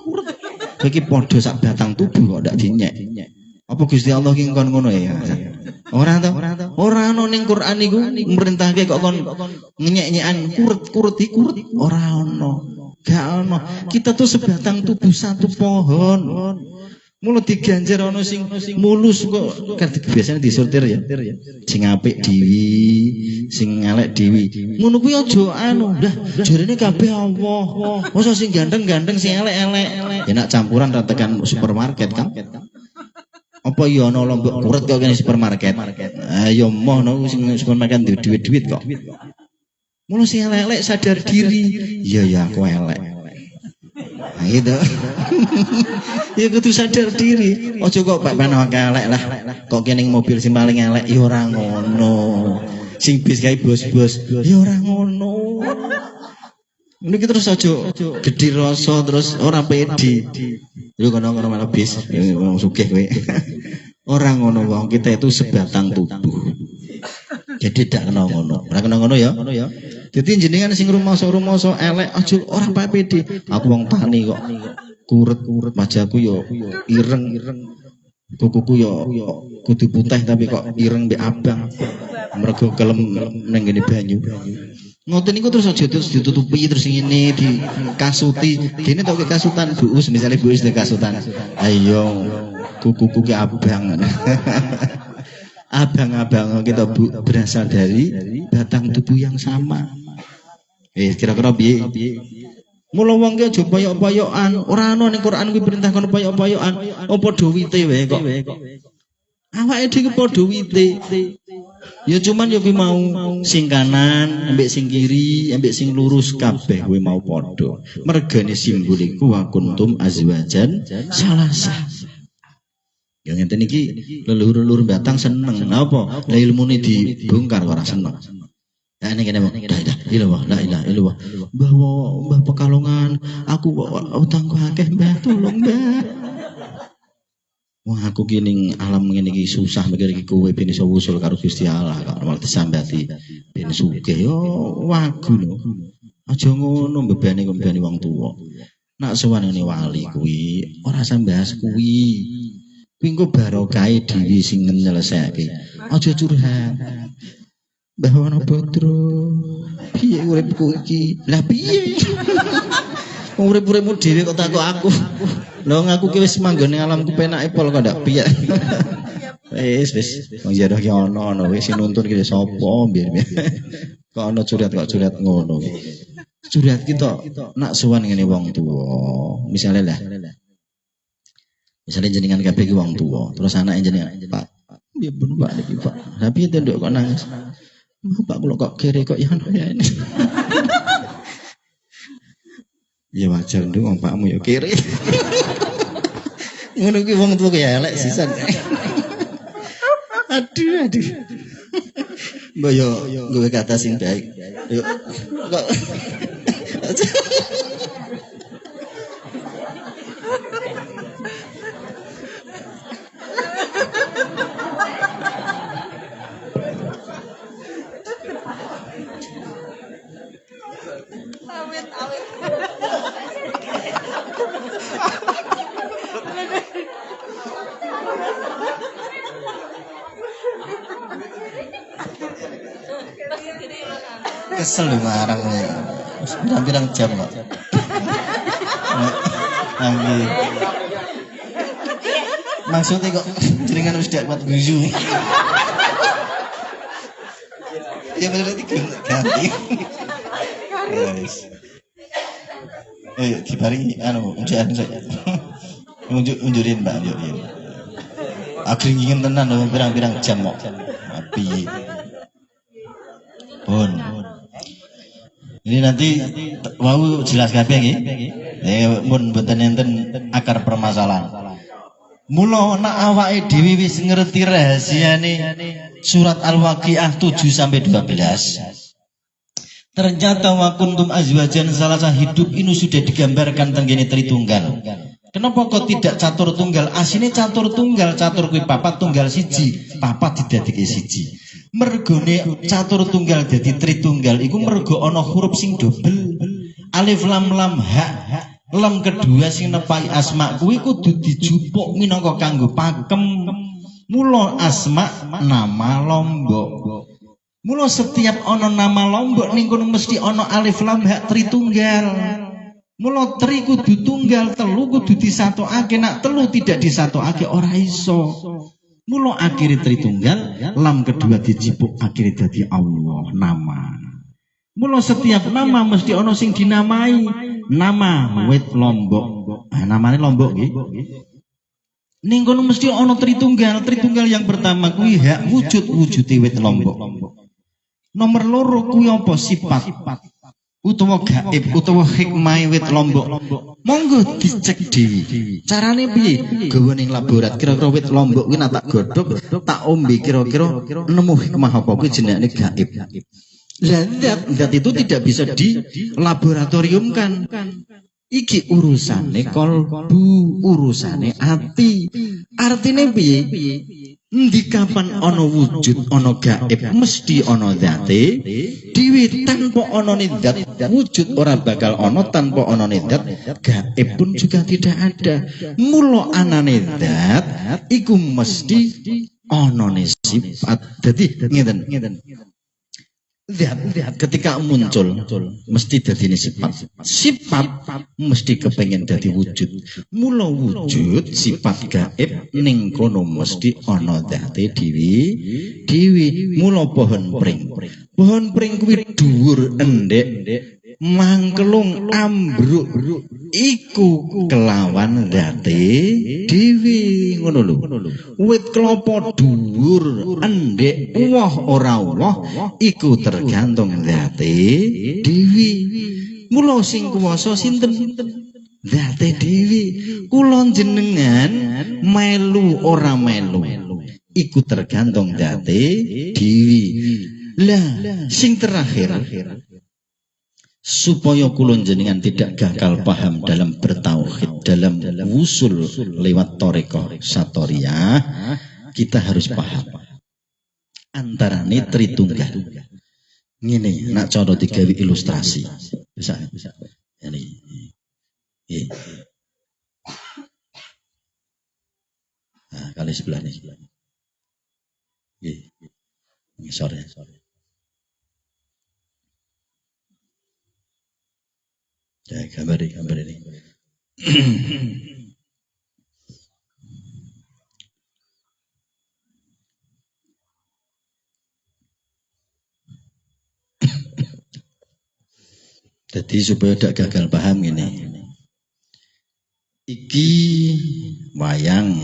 Iki padha sak batang tubuh kok ndak dinyek. Apa Gusti Allah ki kon ngono ya? Ora to? Ora ana ning Quran iku merintahke kok kon ngenyek-nyekan kuret ora ana. Gak ana. Kita tuh sebatang tubuh satu pohon. Mulu diganjar ana sing mulus kok biasanya disortir ya. Sing apik dewi, sing elek dewi. Ngono kuwi aja anu. Lah jarene kabeh Allah. Masa sing ganteng-ganteng sing elek-elek. Ya nak campuran ra tekan supermarket kan. Apa ya ana Lombok kuret kok kene supermarket. Ya moh no sing supermarket duit-duit kok. Mulu sing elek-elek sadar diri. Ya aku elek. Nah gitu. Ya kudu sadar diri. Ojo kok Pak Pano elek lah. Kok kene mobil sing paling elek ya ora ngono. Sing bis kae bos-bos ya ora ngono. Ini kita terus aja gede rasa terus ora pede. Yo kono malah bis wong sugih kowe. Ora ngono wong kita itu sebatang tubuh. Jadi tidak kena ngono. Ora kena ngono ya. Jadi jenengan sing rumoso elek aja ora pede. Aku wong tani kok. Kuret wajahku yo ireng. Kukuku yo kudu putih tapi kok ireng mbek abang. Mergo kelem ning ngene banyu. Ngoten niku terus aja terus ditutupi terus ngene dikasuti. Dene tok kasutan buus misalnya buus di kasutan. Ayo kukuku ki abang. Abang-abang kita berasal dari batang tubuh yang sama. Kira-kira piye? Mula wong ki aja payok-payokan, ora ana ning Quran kuwi perintah kono payok-payokan. Apa padha wite wae kok. Awake dhewe padha wite. Ya cuman ya kuwi mau sing kanan, ambek sing kiri, ambek sing lurus kabeh kuwi mau padha. Mergane simbol iku wa kuntum azwajan salasa. Ya ngenten iki leluhur-leluhur batang seneng. Napa? Lah ilmune dibongkar ora seneng. Ya ini kene la ilaha illallah. Mbah Pekalongan, aku utangku akeh Mbah, tolong Mbah. Wah aku kini alam ngene iki susah mikir iki kowe ben iso wusul karo Gusti Allah kok malah disambati ben sugih yo wagu lho. Aja ngono mbebani wong tuwa. Nak sowan ngene wali kuwi ora sambahas kuwi. Kuwi engko barokahe dhewe sing nyelesaike. Aja curhat. Mbah Wono Bodro, piye uripku iki? Lah piye? Urip-uripmu dhewe kok takok aku. Lho aku ki wis manggone alamku penake pol kok ndak piye. Wis wong jero ki ono wis nuntun ki sapa mbiyen. Kok ono curhat ngono. Curhat ki tok nak suwan ngene wong tuwa. Misale jenengan kabeh ki wong tuwa, terus anake jenengan, Pak. Nggih pun Pak niki Pak. Tapi yen nduk kok nangis. Pak kula kok kere kok ya ini. Ya wajar nduk wong pakmu ya kere. Ngono ki wong tuwa ya elek sisan. Aduh. Mbok yo nggawe kata sing baik. Yo kok kesel marahnya. Pirang-pirang jam kok. Nggih. Maksudnya kok jenengan wis dak kuat guyu. Ya bener iki ganti. Wes. Diparingi ujian saya. Unjurin Mbak yo. Agringingen tenan lho pirang-pirang jam kok. Piye? Pun. Ini nanti mau jelas kabeh nggih. Mun mboten enten akar permasalahan. Mula nek awake dhewe wis ngerti rahasiane surat Al-Waqiah 7 sampai 12. Ternyata wa kuntum azwajan salasa hidup ini sudah digambarkan tenggene Tritunggal. Kenapa kok tidak catur tunggal? Asine catur tunggal, catur kuwi papat tunggal siji, papat didadekake siji. Mergone catur tunggal dadi Tritunggal iku mergo ana huruf sing dobel. Alif lam lam ha. Lam kedua sing nepai asma kuwi kudu dijupuk minangka kanggo pakem. Mula asma nama lombok. Mula setiap ana nama lombok ning kono mesti ana alif lam ha Tritunggal. Mula tri kudu tunggal, telu kudu disatokake, nek telu tidak disatokake ora iso. Mula akhire Tritunggal, lam kedua dijipuk akhire dadi Allah nama. Mula setiap nama mesti ana sing dinamai. Nama wit lombok. Namane lombok nggih. Ning kono mesti ana Tritunggal. Tritunggal yang pertama kuwi hak wujude wit lombok. Nomor loro kuwi apa sifat utawa gaib utawa hikmah wit lombok. Monggo dicek dhewe. Carane piye? Gawa ning laborat kira-kira wit lombok kuwi tak godhog, tak ombe kira-kira nemu hikmah apa kuwi jenenge gaib. Zat itu tidak bisa di laboratoriumkan. Iki urusane kolbu, urusane ati. Artine piye? Endi kapan ana wujud, ana gaib, mesti ana zate. Dhewe tanpa anane zat, wujud ora bakal ana tanpa anane zat, gaib pun juga tidak ada. Mula anane zat iku mesti anane sifat. Dadi ngeten. Lihat ketika muncul mesti dadi sifat. Sifat mesti kepengen dadi wujud. Mula wujud sifat gaib ning kono mesti ana zate dhewe. Mula pohon pring. Pohon pring kuwi dhuwur endek mangkelung ambruk iku kelawan zate dhewe ngono lho. Wit klapa dhuwur endek woh ora woh iku tergantung zate dhewe. Mula sing kuwasa sinten? Zate dhewe. Kula jenengan melu ora melu iku tergantung zate dhewe. Lah sing terakhir supaya kula jenengan tidak gagal paham dalam bertauhid, dalam wusul lewat thariqah satoriyah, kita harus paham antarane Tritunggal. Ngene, nak cara digawe ilustrasi. Bisa. Ini. Nah, kali sebelah ini. Nggih. Sorry. Ya, gambar ini. Jadi supaya tidak gagal paham ini. Iki wayang.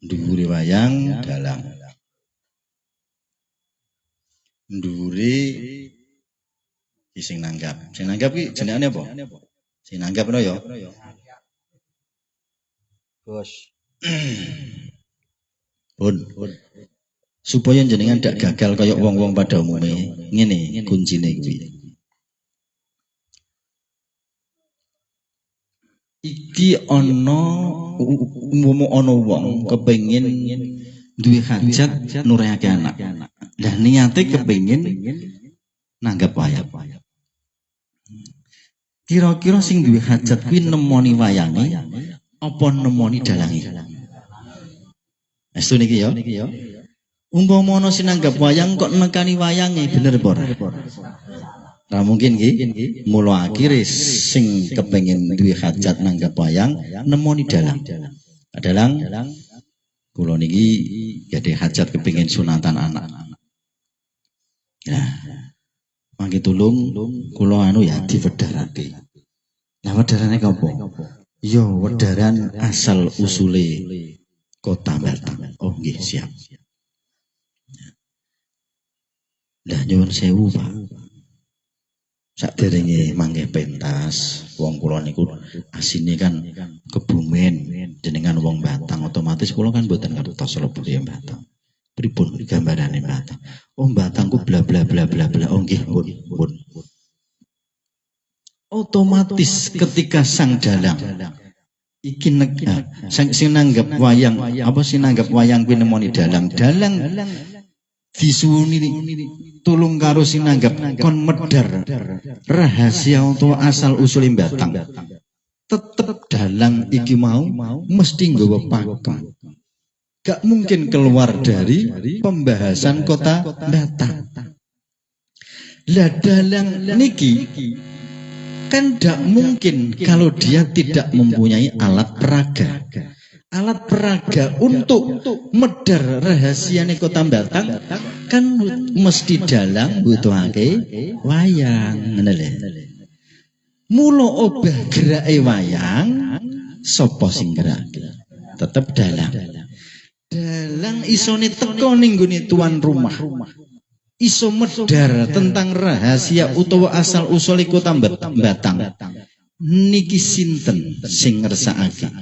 Dhuwure wayang dalang. Dhuwure sing nanggap ki jenenge apa? Sing nanggap no ya. Bos. Pun. Supaya jenengan ndak gagal kaya wong-wong pada umume. Ngene kuncine kuwi. Iki ana wong kepengin duwe hajat nurehake anak. Lah niate kepengin nanggap wayang. Kira-kira sing duwe hajat kuwi nemoni wayange apa nemoni dalange? Estu niki ya. Umpama ana sing nanggap wayang kok nekani wayange bener apa ora? Ra mungkin nggih. Mula akhire sing kepengin duwe hajat nanggap wayang nemoni dalang. Dalang kula niki gadhe hajat kepengin sunatan anak. Ya. Mangke tulung kula anu ya diwedharake. Lah wedharane apa? Ya wedharan asal usule Kota Batam. Oh nggih siap. Lah nyuwun sewu Pak. Saderenge mangke pentas wong kula niku asine kan Kebumen jenengan wong Batang otomatis kula kan mboten ngertos lebure Batang. Pripun gambarane Batang? Oh Batangku bla bla bla bla bla. Oh nggih pun. Otomatis ketika sang dalang iki sing nanggap wayang apa sing nanggap wayang kuwi nemoni dalang disuwuni tulung karo sing nanggap kon medhar rahasia utawa asal usule Batang tetep dalang iki mau mesti nggawa pakem gak mungkin keluar dari pembahasan Kota Batam. Lah dalang niki kan tidak mungkin kalau dia tidak mempunyai alat peraga. Alat peraga untuk medhar rahasiane Kota Batam kan mesti dalang butuhake wayang ngono lho. Mula obah gerake wayang sapa sing gerake? Tetep dalang. Dalang isone teko ning nggone tuan rumah. Iso medhar tentang rahasia utawa asal usule Kota Batam. Niki sinten sing ngersakake?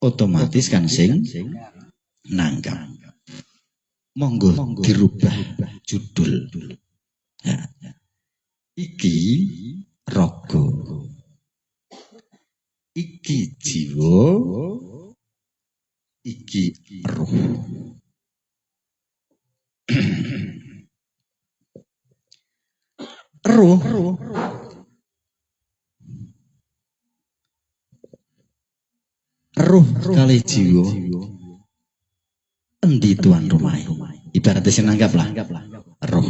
Otomatis kan sing nanggap. Monggo dirubah judul. Ya. Iki raga. Iki jiwa. Iki ruh. Ruh kali jiwa endi tuan rumah ibaratnya sing nanggap lah roh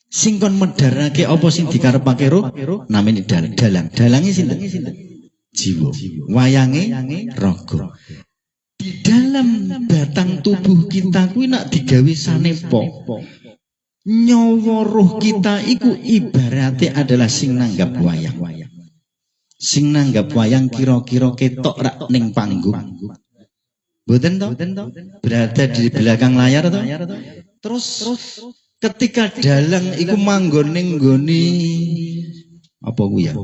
sing kon medharake apa sing dikarepake roh namine dalange sinten jiwa wayange raga di dalam batang tubuh kita kuwi nak digawe sanepa nyawa roh kita iku ibarate adalah sing nanggap wayang. Sing nanggap wayang kira-kira ketok rak ning panggung. Mboten to? Berada di belakang layar to? Terus ketika dalang iku manggon ning nggone apa kuwi ya?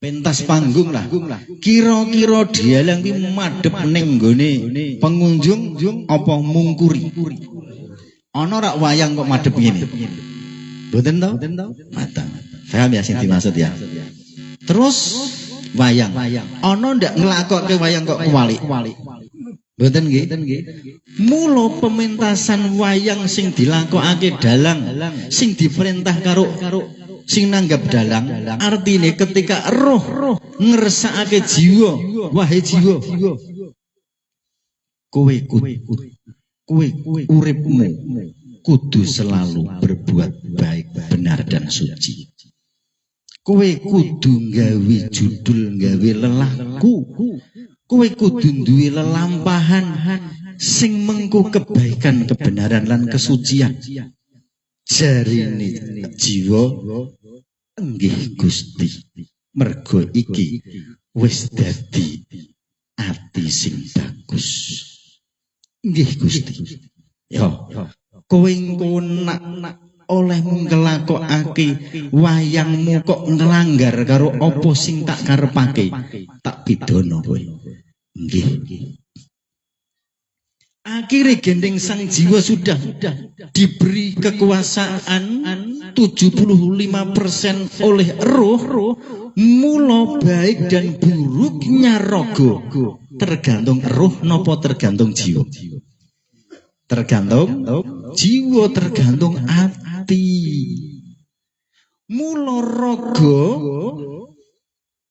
Pentas panggung lah. Kira-kira dalang kuwi madhep ning nggone pengunjung apa mungkuri? Ana rak wayang kok madhep ngene. Mboten to? Matang. Paham ya sing dimaksud ya. Terus wayang. Ana ndak nglakokke wayang kok kuwalik. Mboten nggih. Mula pementasan wayang sing dilakokake dalang, sing diperintah karo sing nanggap dalang, artine ketika roh ngersakake jiwa, wahai jiwa. Kowe uripmu kudu selalu berbuat baik, benar dan suci. Kowe kudu nggawe judul, nggawe lelaku. Kowe kudu duwe lelampahan sing mengko kebaikan, kebenaran lan kesucian. Jarine jiwa enggih Gusti. Mergo iki wis dadi ati sing bagus. Nggih Gusti. Yo, kowe engko nak oleh nglakokake wayangmu kok nglanggar karo apa sing tak karepake, tak pidana kowe. Nggih. Akhire gendeng sang jiwa sudah diberi kekuasaan 75% oleh roh. Mula baik dan buruknya raga tergantung roh napa tergantung jiwa. Tergantung jiwa, tergantung ati. Mula raga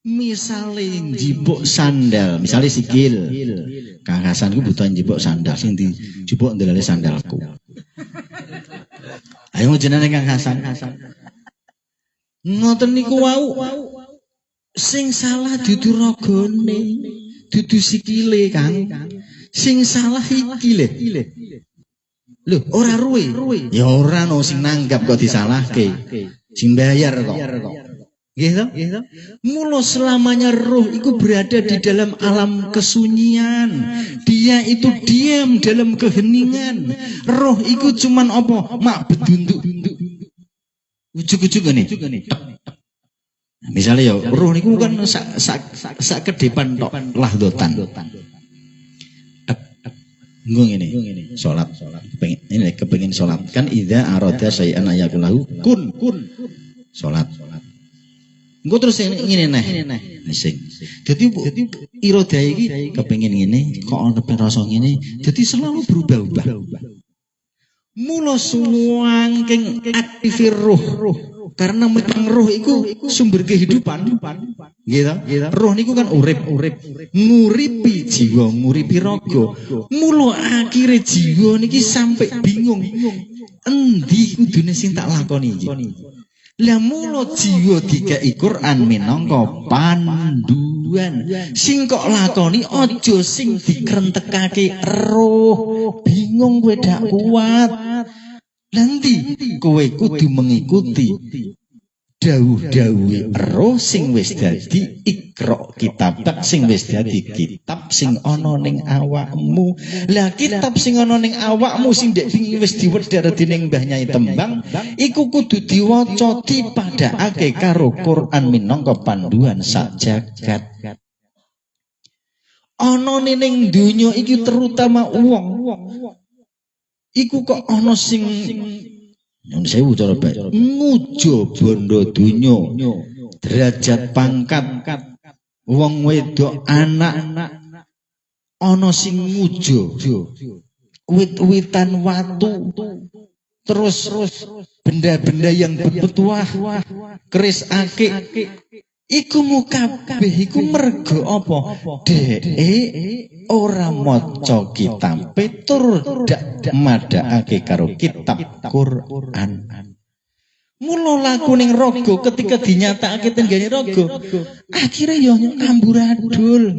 misale njipuk sandal, misale sikil. Kang Hasan ku butuh njipuk sandal sing dijupuk ndelale sandalku. Ayo jenenge Kang Hasan. Ngoten niku wau. Sing salah dudu ragane, dudu sikile, Kang. Sing salah iki lho. Lho, ora ruwe. Ya ora no sing nanggap kok disalahke. Sing bayar kok. Nggih to? Mula selamanya roh itu berada di dalam alam kesunyian. Dia itu diam dalam keheningan. Roh itu cuman apa? Mak bedunduk. Ujug-ujug ngene. Misalnya ya, roh niku kan sak kedepan tok lahdotan. Nggo ngene. Salat. Kepengin salat. Kan idza arada syai'an ayakulahu kun. Salat. Engko terus ngene neh. Sing. Dadi iroda iki kepengin ngene, kok ana rasa ngene, dadi selalu berubah-ubah. Mula suwangking aktifir roh. Karena memang roh itu sumber kehidupan. Gitu. Roh niku kan urip. Nguripi jiwa, nguripi raga. Mula akhire jiwa niki sampai bingung. Endi kudune sing tak lakoni iki? Lah mula jiwa dikai Quran minangka panduan. Sing kok lakoni aja sing dikrentekake roh. Bingung kowe dak kuat. Nanti kowe kudu mengikuti dawuh-dawuhe roh sing wis dadi ikra kitab sing wis dadi kitab sing ana ning awakmu. Lah kitab sing ana ning awakmu sing wis diwedhar dening Mbah Nyai Tembang iku kudu diwaca dipadhakake karo Quran minangka panduan sak jagat. Ana ning donya iki terutama wong iku kok ana sing sewu cara bae ngujo bondo donya derajat pangkat wong wedok anak ana sing ngujo wit-witan watu terus benda-benda yang berpetuah keris akik iku kabeh iku mergo apa dhek ora maca kitab tur dak madhakake karo kitab Quran. Mula laku ning raga ketika dinyatakake tenggane raga akhire ya amburadul.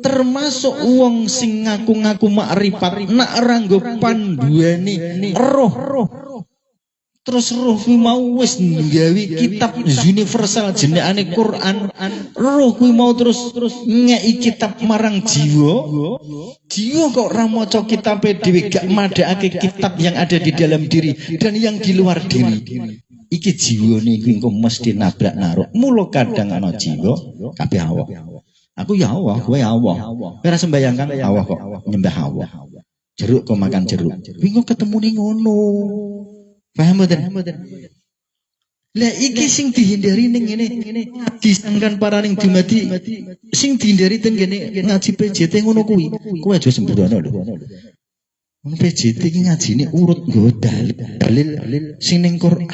Termasuk wong sing ngaku-ngaku makrifat nak ora nggo panduane roh. Terus roh kuwi mau wis nggawe kitab universal jenengane Quran. Roh kuwi mau terus ngeki kitab marang jiwa. Jiwa kok ora maca kitabe dhewe gak madhakake kitab yang ada di dalam diri dan yang di luar diri. Iki jiwane kuwi engko mesti nabrak naruk. Mula kadang ana jiwa kabeh Allah. Aku ya Allah, kowe Allah. Kowe ora sembayang kan Allah kok nyembah Allah. Jeruk kok makan jeruk. Kuwi kok ketemune ngono. Paham mboten? Lah iki sing dihindari ning ngene disangkan paraning dumadi sing dihindari teng kene ngaji PJT ngono kuwi. Kowe aja sembrono lho. Wong PJT iki ngajine urut nggo dalil sing ning Quran.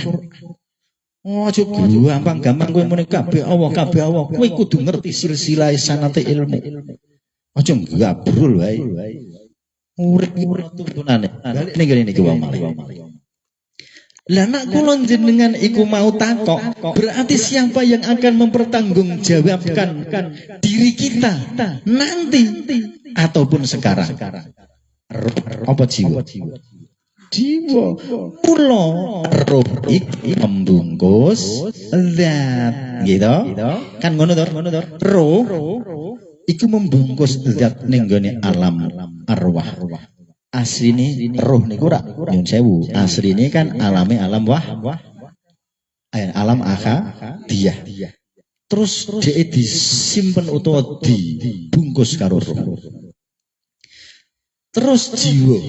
Oh aja gampang kowe muni kabeh Allah. Kowe kudu ngerti silsilah sanate ilmu. Aja gabrul wae. Urip tuntunane. Balik ning ngene iki wae malih. Lah nak kula jenengan iku mau takok, berarti siapa yang akan mempertanggungjawabkan diri kita nanti ataupun sekarang? Apa jiwa? Jiwa. Mula roh iki membungkus zat, gitu. Kan ngono to? Roh iku membungkus zat ning gone alam arwah. Asline roh niku ora nyun sewu. Asline kan alame alam alam dia. Terus dhek disimpen utawa dibungkus karo roh. Terus jiwa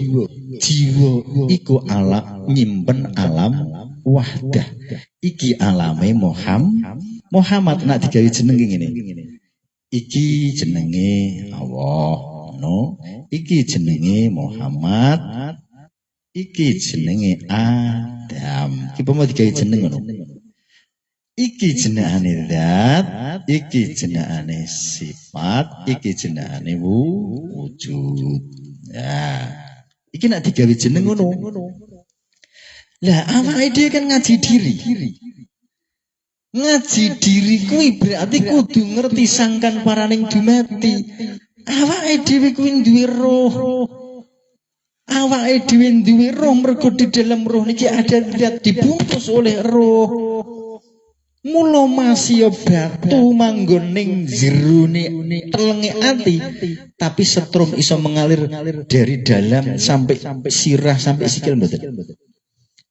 iku nyimpen alam wahdah. Iki alame Muhammad nak digawe jeneng ngene. Iki jenenge Allah. No, iki jenenge Muhammad, iki jenenge Adam. Iki mau digawe jeneng ngono. Iki jenengane zat, iki jenengane sifat, iki jenengane wujud. Ya, iki nak digawe jeneng ngono. Lah awake dhewe kan ngaji diri. Ngaji diri kuwi berarti kudu ngerti sangkan paraning dumati. Awake dhewe kuwi duwe roh. Awake dhewe duwe roh mergo di dalam roh niki ada zat dibungkus oleh roh. Mula masih batu manggon ning jerone telenge ati, tapi setrum iso mengalir dari dalam sampai sirah sampai sikil mboten.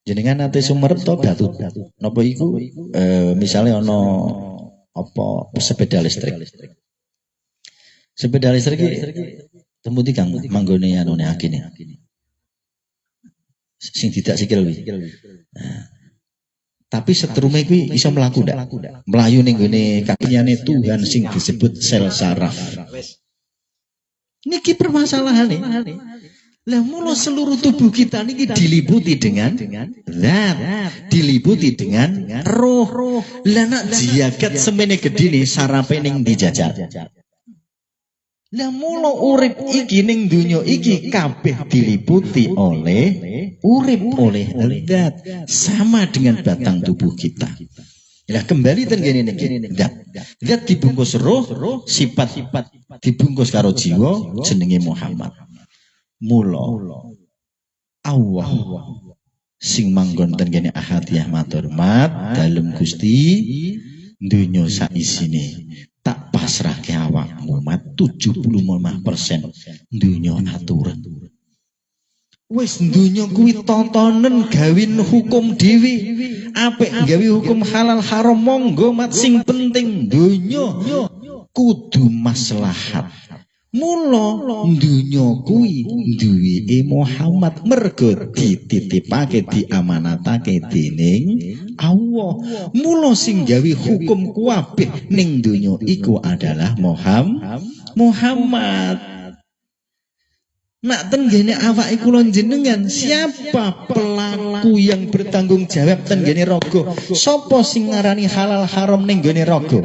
Jenengan nate sumerta batu. Napa iku? Misalnya ana apa sepeda listrik. Sepeda listrik iki temudi Kang manggone anune akine. Sing tidak sikil kuwi. Nah, tapi setrume kuwi iso mlaku ndak? Mlayu ning gone kakiane Tuhan sing disebut sel saraf. Niki permasalahane. Lah mula seluruh tubuh kita niki diliputi dengan zat, diliputi dengan roh. Lah nek jagat semene gedine sarape ning dijajal. Lah mula urip iki ning donya iki kabeh diliputi oleh oleh zat sama dengan batang tubuh kita. Lah kembali ten kene niki zat dibungkus roh, sifat-sifat dibungkus karo jiwa jenenge Muhammad. Mula Allah sing manggon ten kene ahadiyah matur mat dalem Gusti donya sak isine tak pasrahke awakmu mat 75% donya aturan. Wis donya kuwi tontonen gawin hukum dhewe. Apik gawe hukum halal haram monggo mat sing penting donya kudu maslahat. Mula donya kuwi duweke Muhammad mergo dititipake diamanatake dening Allah. Mula sing gawe hukum kabeh ning donya iku adalah Muhammad. Nak tenggene awake kula jenengan siapa pelaku yang bertanggung jawab tenggene raga? Sapa sing ngarani halal haram ning gone raga?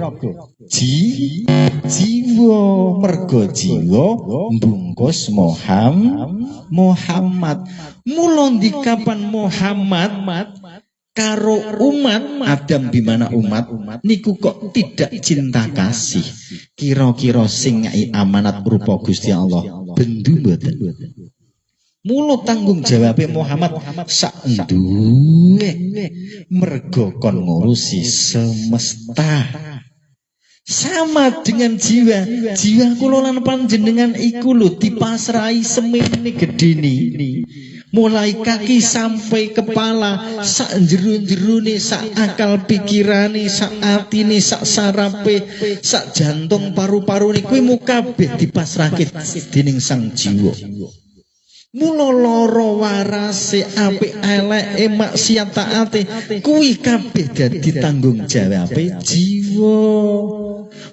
Jiwa mergo jiwa mbungkus Muhammad. Mula ndikapan Muhammad karo umat Adam bimana umat niku kok tidak cinta kasih. Kira-kira sing ngai amanat rupa Gusti Allah bendu mboten. Mula tanggung jawabe Muhammad sak duwe mergo kon ngurusi semesta. Sama dengan jiwa kula lan panjenengan iku lho dipasrahi semene gedene. Mulai kaki sampai kepala, sak jero-jerone, sak akal pikirane, sak atine, sak sarape, sak jantung paru-parune kuwi kabeh dipasrahke dening sang jiwa. Mula lara warase apik eleke maksiat taate kuwi kabeh dadi tanggung jawabe jiwa.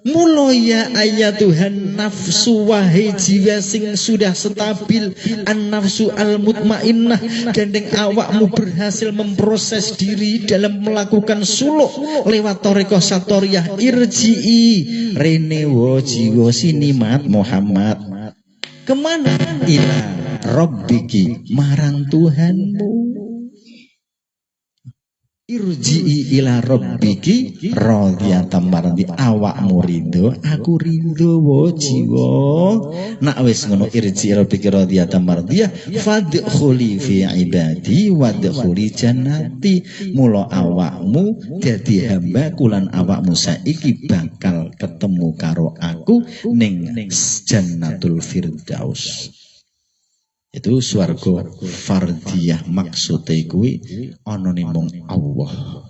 Mula ya ayatuhan nafsu wahai jiwa sing sudah stabil, an-nafsu al-mutmainnah, gandeng awakmu berhasil memproses diri dalam melakukan suluk lewat thariqah satoriyah irji'i rene wo jiwa sinimat Muhammad. Kemana? Ila Rabbiki marang Tuhanmu. Irji'i ila Rabbiki radhiyatan mardi, awakmu ridho aku ridho wo jiwa. Nak wis ngono irji'i Rabbiki radhiyatan mardiyah fadkhuli fi ibadi wadkhuli jannati. Mula awakmu dadi hamba kulan awakmu saiki bakal ketemu karo aku ning Jannatul Firdaus. Itu swarga fardiyah maksudnya kuwi ana ning mung Allah.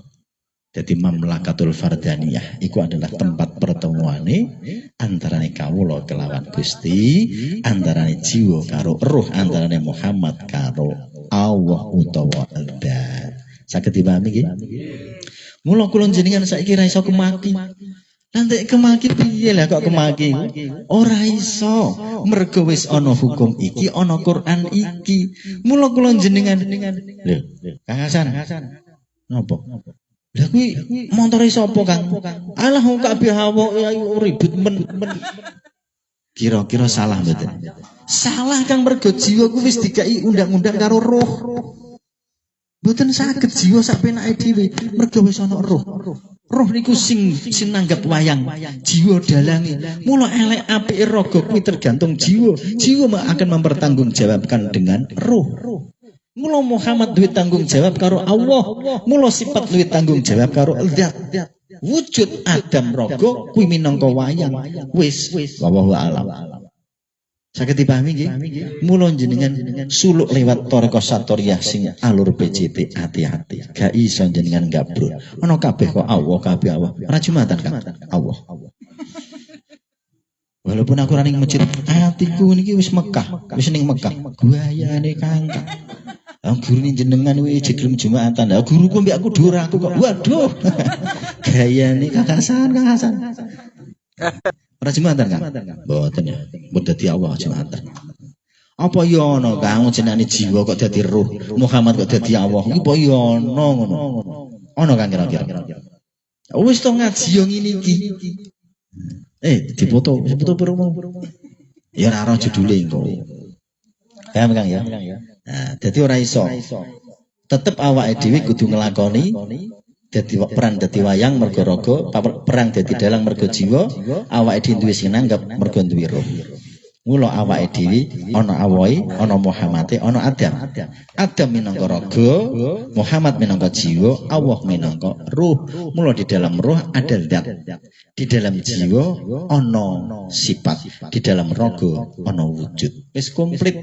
Jadi mamlakatul fardaniyah iku adalah tempat pertemuane antarane kawula kelawan Gusti, antarane jiwa karo roh, antarane Muhammad karo Allah utawa Allah. Saged dipahami nggih? Mula kula jenengan saiki ra iso kemaki. Nanti kemaki piye lah kok kemaki? Ora iso. Mergo wis ana hukum iki, ana Quran iki. Mula kula jenengan lho, Kang Hasan. Napa? Lah kuwi montore sapa, Kang? Alah wong kabeh awak ribut men. Kira-kira salah mboten? Salah Kang, mergo jiwa ku wis dikai undang-undang karo roh. Mboten saged jiwa sak penake dhewe mergo wis ana roh. Roh niku sing nanggap wayang, jiwa dalange. Mula elek apike raga kuwi tergantung jiwa. Jiwa akan mempertanggungjawabkan dengan roh. Mula Muhammad duwe tanggung jawab karo Allah. Mula sifat duwe tanggung jawab karo zat. Wujud Adam raga kuwi minangka wayang. Wis wallahu a'lam. Saged dipahami nggih? Mula jenengan suluk lewat Thariqah Satoriyah sing alur PJT hati-hati. Gak iso jenengan gabruk. Ana kabeh kok Allah, kabeh Allah. Ora Jumatan kan? Allah. Walaupun aku ora ning masjid, atiku niki wis Mekah, wis ning Mekah. Guayane Kangkang. Guru ini jenengan wih jeglem Jumatan. Guruku mbak aku dora aku kok. Waduh. Gayane Kang Hasan. Ora Jumatan kan? Mboten ya. Mun dadi Allah Jumatan. Apa ya ana Kang jenenge jiwa kok dadi ruh, Muhammad kok dadi Allah. Iki apa ya ana ngono. Ana Kang kira-kira. Wis to ngaji yo ngene iki. Dipoto perumah. Ya ora ora judule engko. Paham Kang ya? Nah, dadi ora iso. Tetep awake dhewe kudu nglakoni dadi peran dadi wayang mergo raga, perang dadi dalang mergo jiwa, awake dhewe duwe sing nanggap mergo duwe roh. Mula awake dhewe ana awohe, ana Muhammate, ana Adam. Adam minangka raga, Muhammad minangka jiwa, Allah minangka ruh. Mula di dalam roh ada zat. Di dalam jiwa ana sifat, di dalam raga ana wujud. Wis komplit.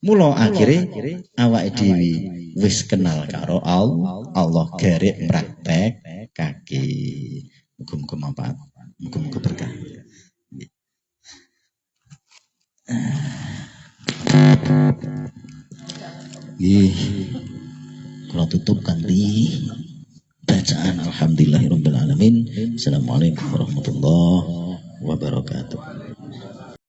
Mula akhire awake dhewe wis kenal karo Allah garek praktekake. Muga-muga manfaat, muga-muga berkah. Kalau tutup kanthi bacaan alhamdulillahirabbil alamin. Assalamualaikum warahmatullahi wabarakatuh.